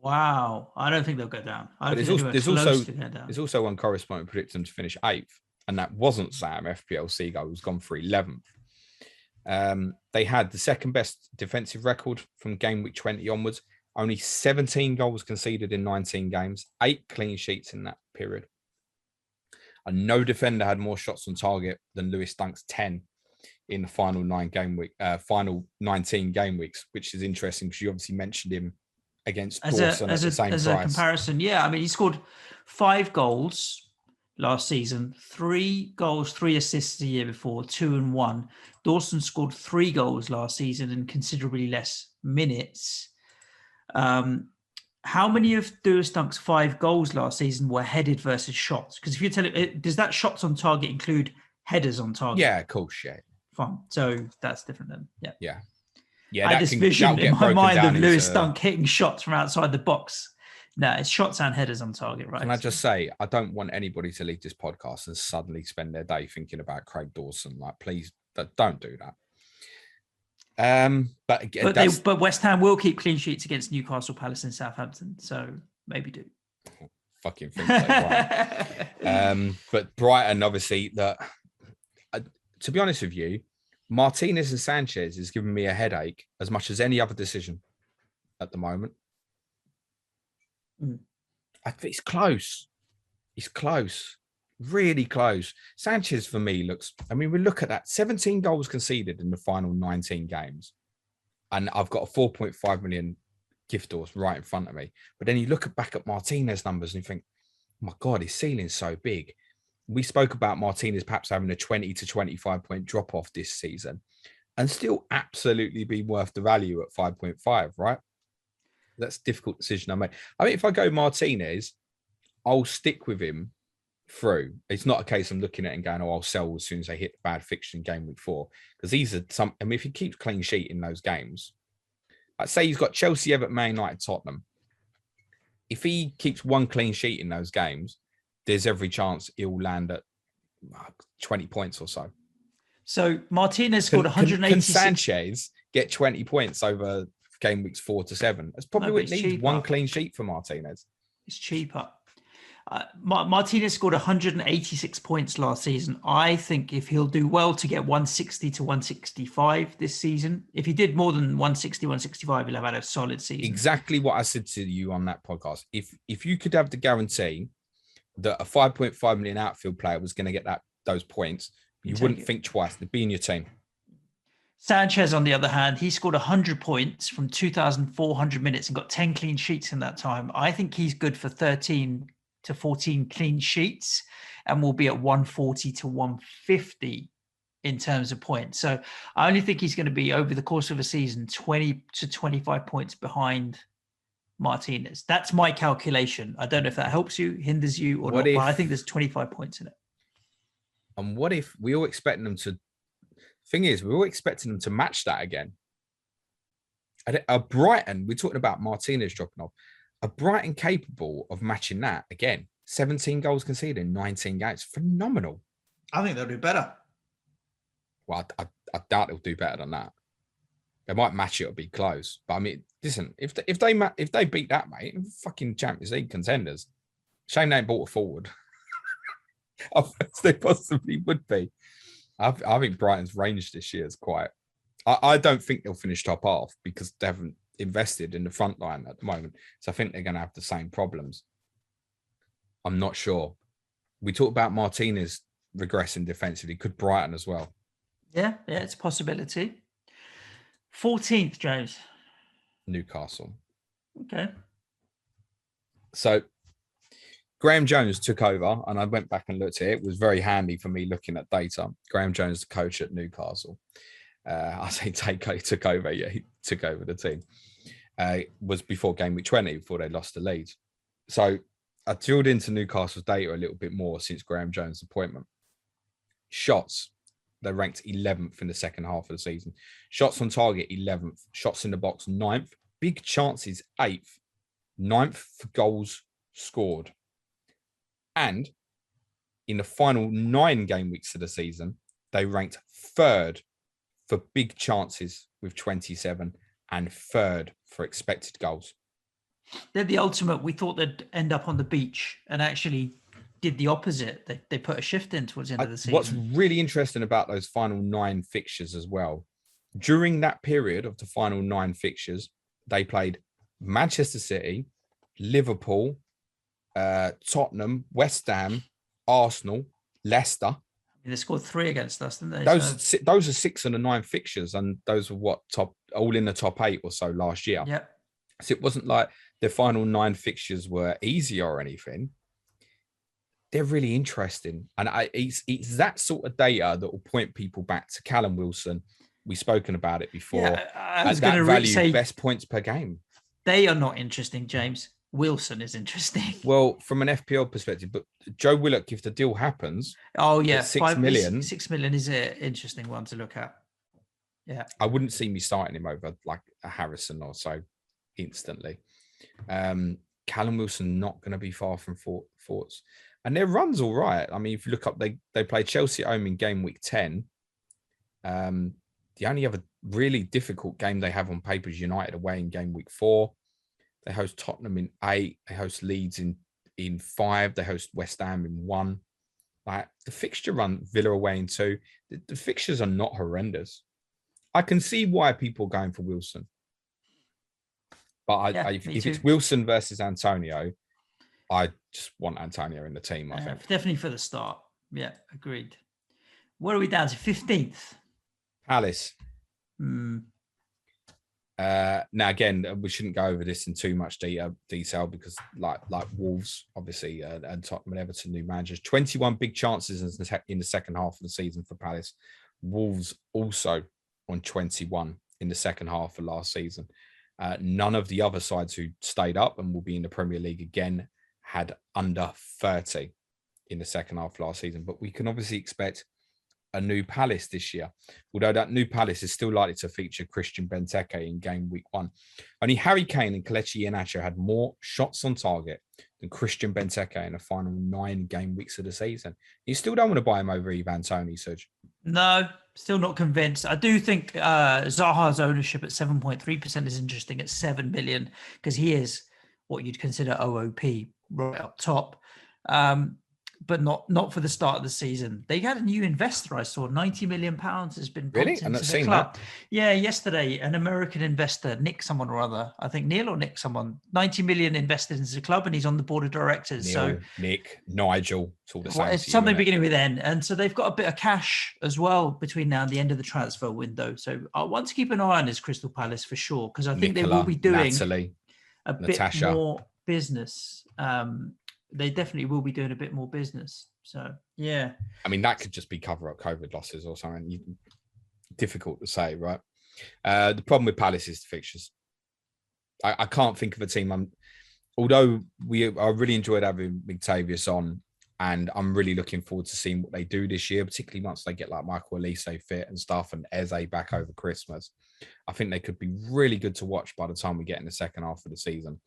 Wow, I don't think they'll go down. There's also one correspondent predicted them to finish 8th, and that wasn't Sam FPL Seagull, who's gone for 11th. They had the second best defensive record from game week 20 onwards. Only 17 goals conceded in 19 games, 8 clean sheets in that period. And no defender had more shots on target than Lewis Dunk's 10 in the final 19 game weeks, which is interesting because you obviously mentioned him against Dawson at the same price. As a comparison, yeah. I mean, he scored 5 goals last season, 3 goals, 3 assists the year before, 2 and 1. Dawson scored 3 goals last season and considerably less minutes. How many of Lewis Dunk's 5 goals last season were headed versus shots? Because if you tell it, does that shots on target include headers on target? Yeah, of course, yeah. Fine. So that's different then. Yeah. Yeah. I had this vision in my mind of Lewis Dunk hitting shots from outside the box. No, it's shots and headers on target, right? Can I just say, I don't want anybody to leave this podcast and suddenly spend their day thinking about Craig Dawson. Like, please don't do that. But West Ham will keep clean sheets against Newcastle, Palace, and Southampton. So maybe do. Fucking think so, right? But Brighton, obviously, to be honest with you, Martinez and Sanchez is giving me a headache as much as any other decision at the moment. I think it's close. It's close. Really close. Sanchez, for me, we look at that. 17 goals conceded in the final 19 games. And I've got a 4.5 million gift horse right in front of me. But then you look back at Martinez numbers and you think, oh my God, his ceiling's so big. We spoke about Martinez perhaps having a 20 to 25 point drop off this season and still absolutely be worth the value at 5.5, right? That's a difficult decision I made. I mean, if I go Martinez, I'll stick with him through. It's not a case I'm looking at and going, I'll sell as soon as they hit the bad fixture in game week 4. Because these are if he keeps clean sheet in those games, I'd say he's got Chelsea, Everton, Man United, Tottenham. If he keeps 1 clean sheet in those games, there's every chance he'll land at 20 points or so. So Martinez scored 186. Can Sanchez get 20 points over game weeks 4 to 7? That's probably what it needs. Cheaper. 1 clean sheet for Martinez. It's cheaper. Martinez scored 186 points last season. I think if he'll do well to get 160 to 165 this season, if he did more than 160, 165, he'll have had a solid season. Exactly what I said to you on that podcast. If you could have the guarantee that a 5.5 million outfield player was going to get those points, you wouldn't think twice. They'd be in your team. Sanchez, on the other hand, he scored 100 points from 2,400 minutes and got 10 clean sheets in that time. I think he's good for 13 to 14 clean sheets and will be at 140 to 150 in terms of points. So I only think he's going to be, over the course of a season, 20 to 25 points behind Martinez. That's my calculation. I don't know if that helps you, hinders you, or not, but I think there's 25 points in it. And what if we all expecting them to... Thing is, we're all expecting them to match that again. A Brighton, we're talking about Martinez dropping off. A Brighton capable of matching that again. 17 goals conceded in 19 games. Phenomenal. I think they'll do better. Well, I doubt they'll do better than that. They might match it or be close. But I mean, listen, if they beat that, mate, fucking Champions League contenders. Shame they ain't bought a forward. They possibly would be. I think Brighton's range this year is quite. I don't think they'll finish top half because they haven't invested in the front line at the moment. So I think they're going to have the same problems. I'm not sure. We talked about Martinez regressing defensively. Could Brighton as well? Yeah, it's a possibility. 14th, James. Newcastle. Okay. So Graham Jones took over, and I went back and looked at it. It was very handy for me looking at data. Graham Jones, the coach at Newcastle. I say took over. Yeah, he took over the team. Was before game week 20, before they lost the lead. So I drilled into Newcastle's data a little bit more since Graham Jones' appointment. Shots, they ranked 11th in the second half of the season. Shots on target, 11th. Shots in the box, 9th. Big chances, 8th. 9th for goals scored. And in the final 9 game weeks of the season, they ranked 3rd for big chances with 27 and 3rd for expected goals. They're the ultimate. We thought they'd end up on the beach and actually did the opposite. They put a shift in towards the end of the season. What's really interesting about those final 9 fixtures as well, during that period of the final 9 fixtures, they played Manchester City, Liverpool, Tottenham, West Ham, Arsenal, Leicester. They scored 3 against us, didn't they? Those are 6 of the 9 fixtures, and those were all in the top 8 or so last year. Yeah. So it wasn't like the final 9 fixtures were easy or anything. They're really interesting, and it's that sort of data that will point people back to Callum Wilson. We've spoken about it before. Yeah, I was going to say best points per game. They are not interesting, James. Wilson is interesting. Well, from an FPL perspective, but Joe Willock, if the deal happens, oh yeah, 6 million. 6 million is an interesting one to look at. Yeah, I wouldn't see me starting him over like a Harrison or so instantly. Callum Wilson not going to be far from thoughts, and their run's all right. I mean, if you look up, they play Chelsea at home in game week 10. The only other really difficult game they have on paper is United away in game week 4. They host Tottenham in 8. They host Leeds in 5. They host West Ham in 1. Like the fixture run, Villa away in 2. The fixtures are not horrendous. I can see why people are going for Wilson. But if it's Wilson versus Antonio, I just want Antonio in the team, I think. Definitely for the start. Yeah, agreed. What are we down to? 15th? Palace. Now again, we shouldn't go over this in too much detail because like Wolves, obviously, and Tottenham and Everton, new managers. 21 big chances in the second half of the season for Palace. Wolves also on 21 in the second half of last season. None of the other sides who stayed up and will be in the Premier League again had under 30 in the second half of last season. But we can obviously expect a new Palace this year, although that new Palace is still likely to feature Christian Benteke in game week 1. Only Harry Kane and Kelechi Iheanacho had more shots on target than Christian Benteke in the final 9 game weeks of the season. You still don't want to buy him over Ivan Toney, Suj? No, still not convinced. I do think Zaha's ownership at 7.3% is interesting at 7 million because he is what you'd consider OOP right up top. But not for the start of the season. They had a new investor I saw. £90 million has been pumped into the club. That. Yeah, yesterday, an American investor, Nick someone or other, I think Neil or Nick someone, 90 million invested into the club, and he's on the board of directors. Neil, Nick, Nigel, it's all the same. It's something beginning with N. And so they've got a bit of cash as well between now and the end of the transfer window. So I want to keep an eye on this Crystal Palace for sure, because I think they will be doing bit more business. They definitely will be doing a bit more business. So, yeah. I mean, that could just be cover up COVID losses or something. Difficult to say, right? The problem with Palace is the fixtures. I can't think of a team. Although I really enjoyed having McTavius on, and I'm really looking forward to seeing what they do this year, particularly once they get like Michael Olise fit and stuff and Eze back over Christmas. I think they could be really good to watch by the time we get in the second half of the season.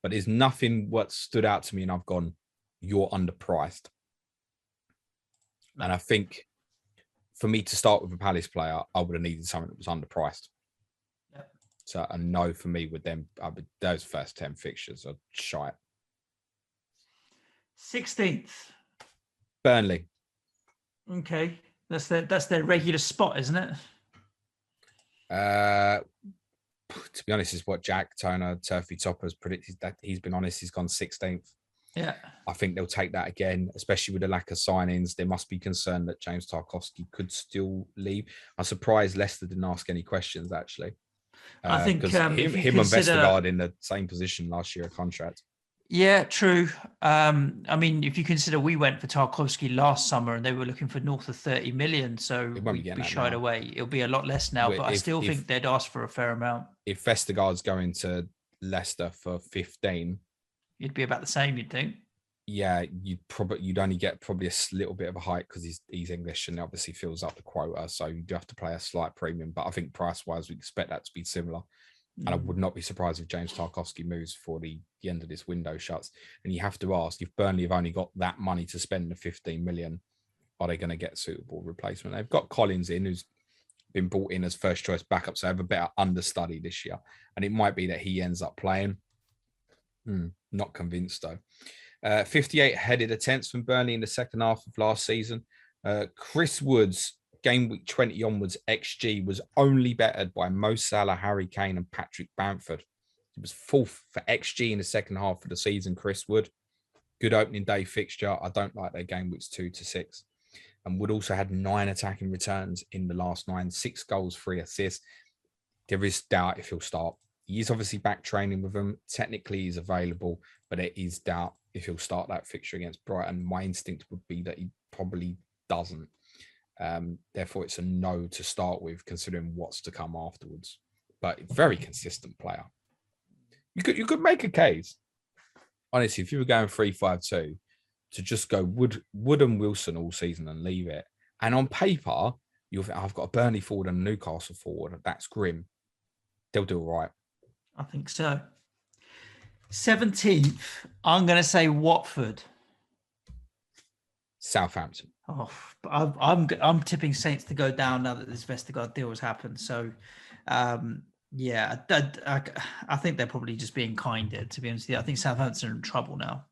But there's nothing what stood out to me and I've gone, you're underpriced. And I think for me to start with a Palace player, I would have needed something that was underpriced. Yep. So a no for me with them. Those first 10 fixtures are shite. 16th. Burnley. Okay. That's their regular spot, isn't it? To be honest, is what Jack Toner, Turfy Topper's predicted that he's been honest. He's gone 16th. Yeah. I think they'll take that again, especially with the lack of signings. There must be concern that James Tarkowski could still leave. I'm surprised Leicester didn't ask any questions, actually. I think because him and Vestergaard in the same position last year, a contract. Yeah, true. I mean, if you consider we went for Tarkowski last summer and they were looking for north of 30 million, so we shied away. It'll be a lot less now, but I still think they'd ask for a fair amount. If Vestergaard's going to Leicester for 15, it'd be about the same, you'd think. Yeah, you'd only get probably a little bit of a hike because he's English and obviously fills up the quota, so you do have to pay a slight premium. But I think price-wise, we expect that to be similar. And I would not be surprised if James Tarkowski moves before the end of this window shuts. And you have to ask, if Burnley have only got that money to spend the 15 million, are they going to get suitable replacement? They've got Collins in, who's been brought in as first choice backup, so they have a better understudy this year. And it might be that he ends up playing. Not convinced, though. 58 headed attempts from Burnley in the second half of last season. Chris Wood's game week 20 onwards XG was only bettered by Mo Salah, Harry Kane and Patrick Bamford. It was fourth for XG in the second half of the season, Chris Wood. Good opening day fixture. I don't like their game weeks 2 to 6. And Wood also had 9 attacking returns in the last 9, 6 goals, 3 assists. There is doubt if he'll start. He is obviously back training with them. Technically, he's available, but there is doubt if he'll start that fixture against Brighton. My instinct would be that he probably doesn't. Therefore, it's a no to start with, considering what's to come afterwards. But very consistent player. You could make a case, honestly, if you were going 3-5-2, to just go Wood and Wilson all season and leave it. And on paper, you'll think, I've got a Burnley forward and a Newcastle forward. That's grim. They'll do all right. I think so. 17th, I'm going to say Watford. Southampton. Oh, I'm tipping Saints to go down now that this Vestergaard deal has happened. So, yeah, I think they're probably just being kinder, to be honest with you. I think Southampton are in trouble now.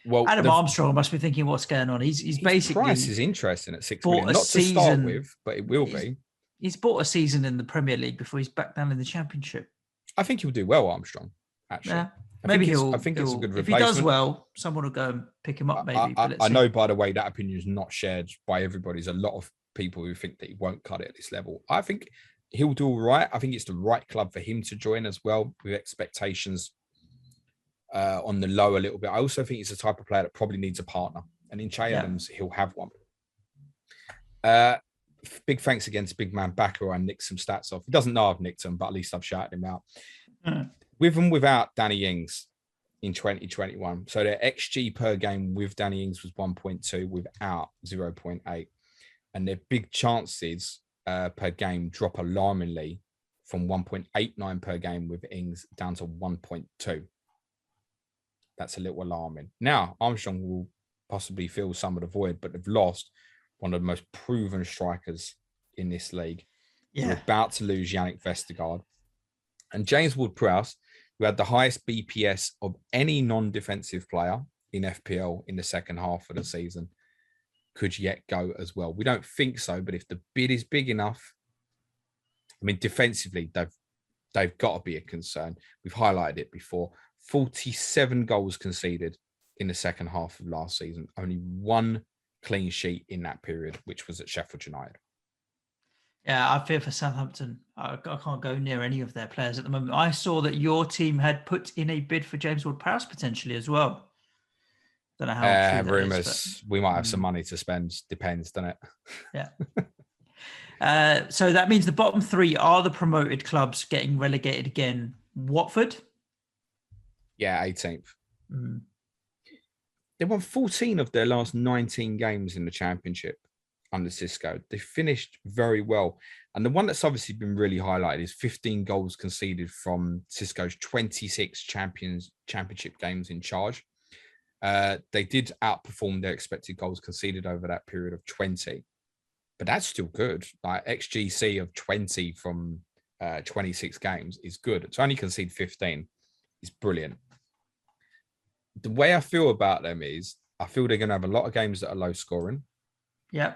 Well, Adam Armstrong must be thinking, what's going on? He's basically price is interesting at 6 million, not to start with, but it will be. He's bought a season in the Premier League before he's back down in the Championship. I think he'll do well, Armstrong. Actually, yeah. Maybe I think it's a good replacement. If he does well, someone will go and pick him up. Maybe. I know, by the way, that opinion is not shared by everybody. There's a lot of people who think that he won't cut it at this level. I think he'll do all right. I think it's the right club for him to join as well, with expectations on the low a little bit. I also think he's the type of player that probably needs a partner, and in Che Adams, he'll have one. Big thanks again to big man Backer. I nicked some stats off. He doesn't know I've nicked them, but at least I've shouted him out. With and without Danny Ings in 2021. So their XG per game with Danny Ings was 1.2, without 0.8. And their big chances per game drop alarmingly from 1.89 per game with Ings down to 1.2. That's a little alarming. Now, Armstrong will possibly fill some of the void, but they've lost one of the most proven strikers in this league. Yeah. We're about to lose Yannick Vestergaard. And James Ward-Prowse, who had the highest BPS of any non-defensive player in FPL in the second half of the season, could yet go as well. We don't think so, but if the bid is big enough, I mean, defensively, they've got to be a concern. We've highlighted it before. 47 goals conceded in the second half of last season. Only one clean sheet in that period, which was at Sheffield United. Yeah, I fear for Southampton. I can't go near any of their players at the moment. I saw that your team had put in a bid for James Ward-Prowse potentially as well. Don't know how true that rumours. Is, we might have some money to spend. Depends, doesn't it? Yeah. So that means the bottom 3 are the promoted clubs getting relegated again. Watford? Yeah, 18th. They won 14 of their last 19 games in the Championship. under Xisco. They finished very well. And the one that's obviously been really highlighted is 15 goals conceded from Xisco's 26 championship games in charge. They did outperform their expected goals conceded over that period of 20. But that's still good. Like XGC of 20 from 26 games is good. To only concede 15 is brilliant. The way I feel about them is I feel they're going to have a lot of games that are low scoring. Yeah.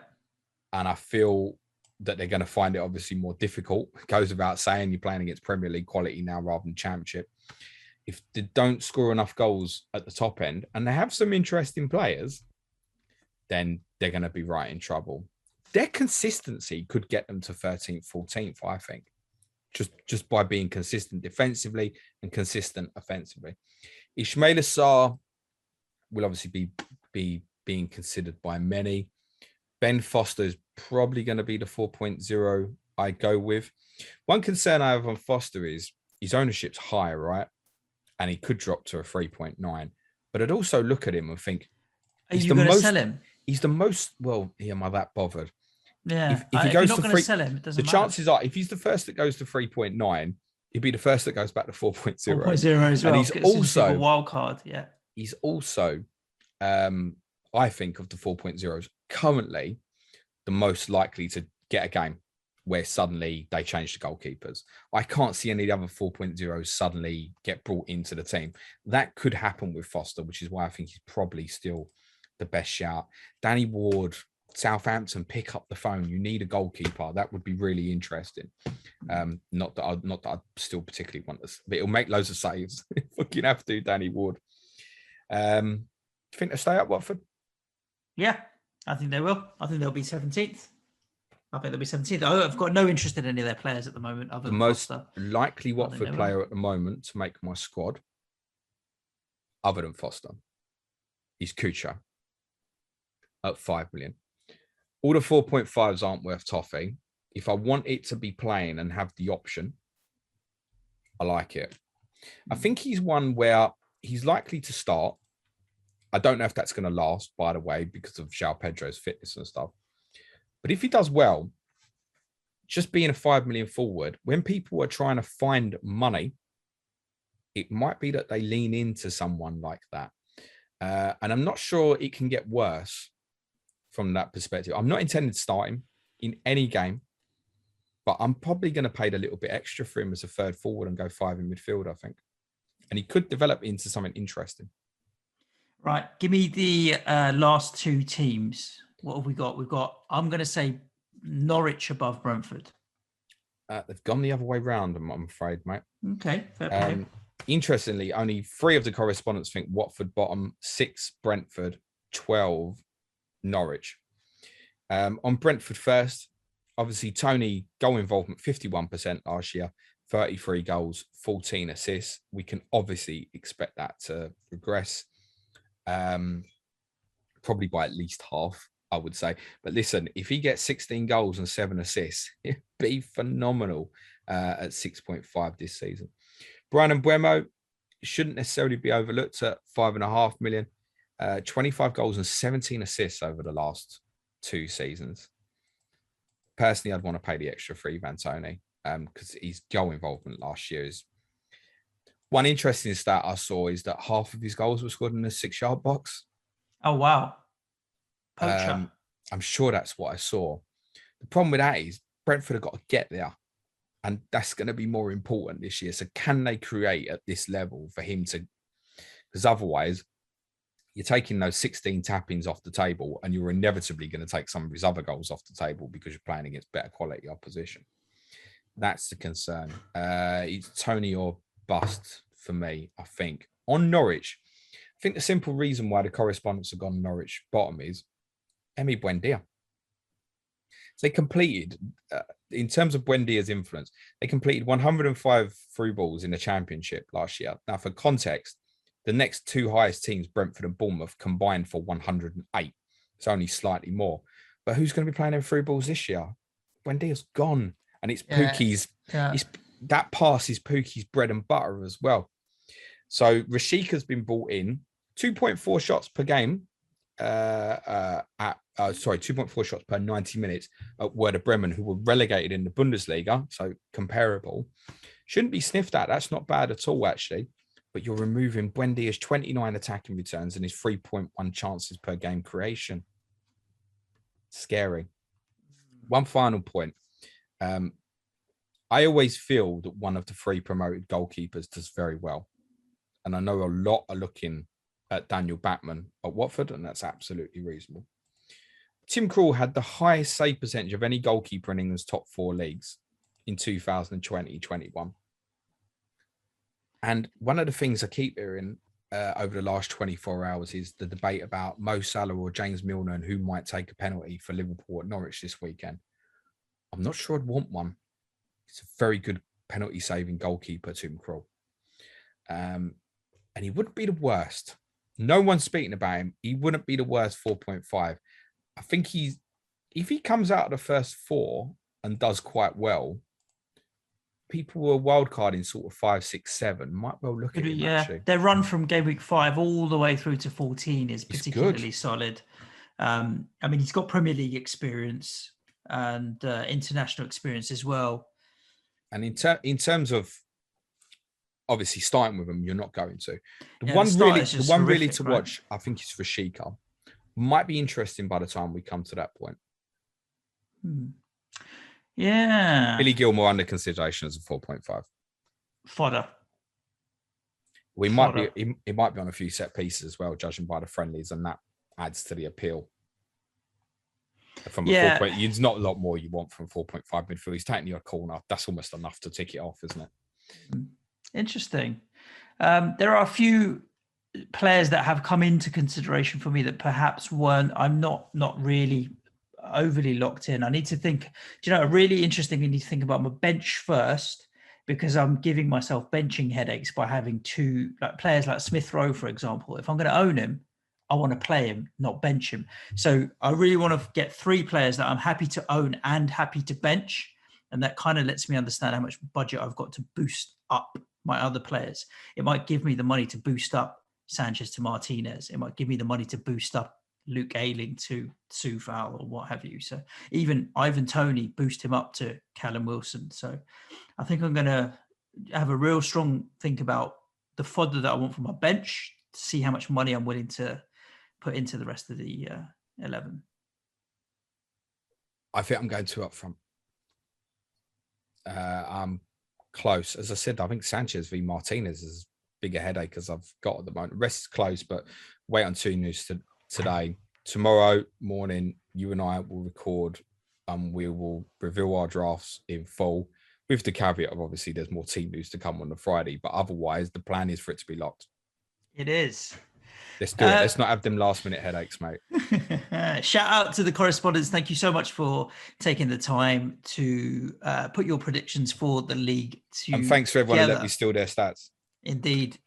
And I feel that they're going to find it obviously more difficult. It goes without saying you're playing against Premier League quality now rather than Championship. If they don't score enough goals at the top end and they have some interesting players, then they're going to be right in trouble. Their consistency could get them to 13th, 14th, I think, just by being consistent defensively and consistent offensively. Ismail Assar will obviously be being considered by many. Ben Foster is probably going to be the 4.0 I go with. One concern I have on Foster is his ownership's high, right? And he could drop to a 3.9. But I'd also look at him and think, are you going to sell him? He's the most, well, am I that bobothered? Yeah. If he goes you're not to going to sell him, it doesn't the matter. chances are, if he's the first that goes to 3.9, he'd be the first that goes back to 4.0. 4.0 as well. And he's also a wild card. Yeah. He's also, I think, of the 4.0s, currently the most likely to get a game where suddenly they change the goalkeepers. I can't see any of the other 4.0s suddenly get brought into the team. That could happen with Foster, which is why I think he's probably still the best shout. Danny Ward, Southampton, pick up the phone. You need a goalkeeper. That would be really interesting. Not that I still particularly want this, but it'll make loads of saves. Fucking have to, Danny Ward. Do you think they'll stay up, Watford? Yeah, I think they will. I think they'll be 17th. I think they'll be 17th. I've got no interest in any of their players at the moment. Other than the most Foster. Likely Watford player at the moment to make my squad, other than Foster, is Kucha at 5 million. All the 4.5s aren't worth toffee. If I want it to be playing and have the option, I like it. I think he's one where he's likely to start. I don't know if that's going to last, by the way, because of João Pedro's fitness and stuff. But if he does well, just being a 5 million forward, when people are trying to find money, it might be that they lean into someone like that. And I'm not sure it can get worse from that perspective. I'm not intending to start him in any game, but I'm probably going to pay a little bit extra for him as a third forward and go 5 in midfield, I think. And he could develop into something interesting. Right. Give me the last two teams. What have we got? We've got, I'm going to say Norwich above Brentford. They've gone the other way round, I'm afraid, mate. Okay. Fair play. Interestingly, only 3 of the correspondents think Watford bottom, 6 Brentford, 12 Norwich. On Brentford first, obviously Tony goal involvement 51% last year, 33 goals, 14 assists. We can obviously expect that to regress, probably by at least half, I would say. But listen, if he gets 16 goals and 7 assists, it'd be phenomenal at 6.5 this season. Brian Mbeumo shouldn't necessarily be overlooked at 5.5 million. 25 goals and 17 assists over the last 2 seasons. Personally, I'd want to pay the extra for Ivan Toney because his goal involvement last year is... One interesting stat I saw is that half of his goals were scored in the 6-yard box. Oh, wow. Poacher. I'm sure that's what I saw. The problem with that is Brentford have got to get there. And that's going to be more important this year. So can they create at this level for him to... Because otherwise, you're taking those 16 tappings off the table and you're inevitably going to take some of his other goals off the table because you're playing against better quality opposition. That's the concern. It's Tony or bust for me, I think. On Norwich, I think the simple reason why the correspondents have gone Norwich bottom is Emi Buendia. So they completed, in terms of Buendia's influence, they completed 105 through balls in the Championship last year. Now, for context, the next 2 highest teams, Brentford and Bournemouth, combined for 108. It's only slightly more. But who's going to be playing them through balls this year? Buendia's gone. And it's Pukki's... Yeah. That pass is Pukki's bread and butter as well. So Rashika's been brought in, 2.4 shots per game sorry, 2.4 shots per 90 minutes at Werder Bremen, who were relegated in the Bundesliga, so comparable. Shouldn't be sniffed at. That's not bad at all, actually. But you're removing Buendia's 29 attacking returns and his 3.1 chances per game creation. Scary. One final point. I always feel that one of the 3 promoted goalkeepers does very well. And I know a lot are looking at Daniel Batman at Watford, and that's absolutely reasonable. Tim Krul had the highest save percentage of any goalkeeper in England's top 4 leagues in 2020-21. And one of the things I keep hearing over the last 24 hours is the debate about Mo Salah or James Milner and who might take a penalty for Liverpool at Norwich this weekend. I'm not sure I'd want one. He's a very good penalty saving goalkeeper, Tim Krul. And he wouldn't be the worst. No one's speaking about him. He wouldn't be the worst 4.5. I think if he comes out of the first 4 and does quite well, people who are wildcarding sort of 5, 6, 7 might well look at him. Yeah, actually. their run from game week 5 all the way through to 14 is particularly solid. I mean, he's got Premier League experience and international experience as well. And in terms of obviously starting with him, you're not going to. The one really to watch, I think, is for Shika. Might be interesting by the time we come to that point. Yeah. Billy Gilmore under consideration as a 4.5. Fodder. He might be on a few set pieces as well, judging by the friendlies, and that adds to the appeal. From a 4 it's not a lot more you want from 4.5 midfield. He's taking your corner. That's almost enough to tick it off, isn't it? Interesting. There are a few players that have come into consideration for me that perhaps weren't. I'm not really overly locked in. I need to think. Do you know? Really interesting. You need to think about my bench first, because I'm giving myself benching headaches by having 2 players like Smith Rowe, for example. If I'm going to own him, I want to play him, not bench him. So I really want to get 3 players that I'm happy to own and happy to bench. And that kind of lets me understand how much budget I've got to boost up my other players. It might give me the money to boost up Sanchez to Martinez. It might give me the money to boost up Luke Ayling to Sufal or what have you. So even Ivan Toney, boost him up to Callum Wilson. So I think I'm going to have a real strong think about the fodder that I want from my bench to see how much money I'm willing to put into the rest of the 11. I think I'm going 2 up front. I'm close. As I said, I think Sanchez v Martinez is bigger headache as I've got at the moment. The rest is close, but wait on 2 news today. Tomorrow morning, you and I will record and we will reveal our drafts in full, with the caveat of obviously there's more team news to come on the Friday, but otherwise the plan is for it to be locked. It is. Let's do it. Let's not have them last minute headaches, mate. Shout out to the correspondents. Thank you so much for taking the time to put your predictions for the league. And thanks for everyone who let me steal their stats. Indeed.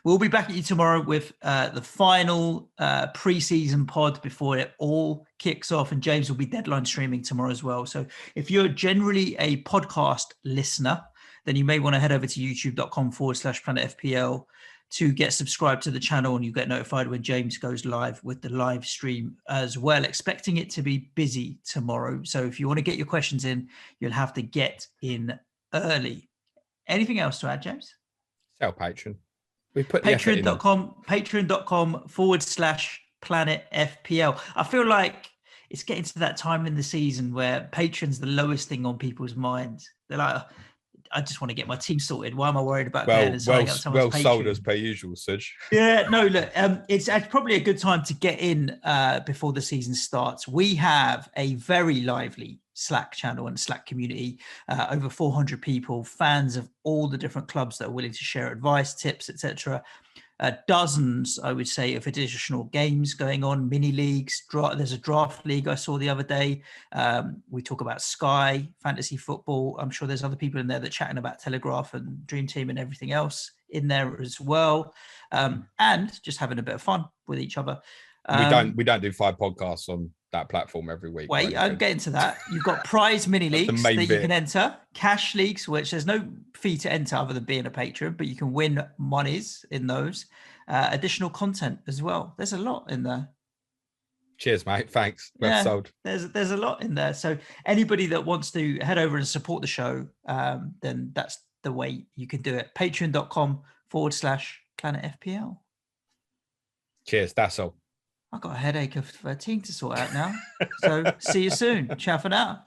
We'll be back at you tomorrow with the final pre-season pod before it all kicks off. And James will be deadline streaming tomorrow as well. So if you're generally a podcast listener, then you may want to head over to youtube.com/Planet FPL to get subscribed to the channel, and you get notified when James goes live with the live stream as well. Expecting it to be busy tomorrow. So if you want to get your questions in, you'll have to get in early. Anything else to add, James? Tell Patreon. We put patreon.com/Planet FPL. I feel like it's getting to that time in the season where Patreon's the lowest thing on people's minds. They're like, I just want to get my team sorted. Why am I worried about paying and signing up someone's Patreon? Sold as per usual, Suj. Yeah, no, look, it's probably a good time to get in before the season starts. We have a very lively Slack channel and Slack community, over 400 people, fans of all the different clubs that are willing to share advice, tips, etc. Dozens, I would say, of additional games going on, mini leagues. There's a draft league I saw the other day. We talk about Sky, fantasy football. I'm sure there's other people in there that are chatting about Telegraph and Dream Team and everything else in there as well. And just having a bit of fun with each other. We don't do 5 podcasts on that platform every week. Wait, I'm getting to that. You've got prize mini leagues that you can enter, cash leagues, which there's no fee to enter other than being a patron, but you can win monies in those. Additional content as well. There's a lot in there. Cheers, mate. Thanks. Well sold. There's a lot in there. So anybody that wants to head over and support the show, then that's the way you can do it. Patreon.com/Planet FPL. Cheers. That's all. I've got a headache of a team to sort out now. So see you soon. Ciao for now.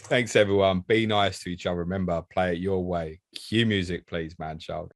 Thanks, everyone. Be nice to each other. Remember, play it your way. Cue music, please, man child.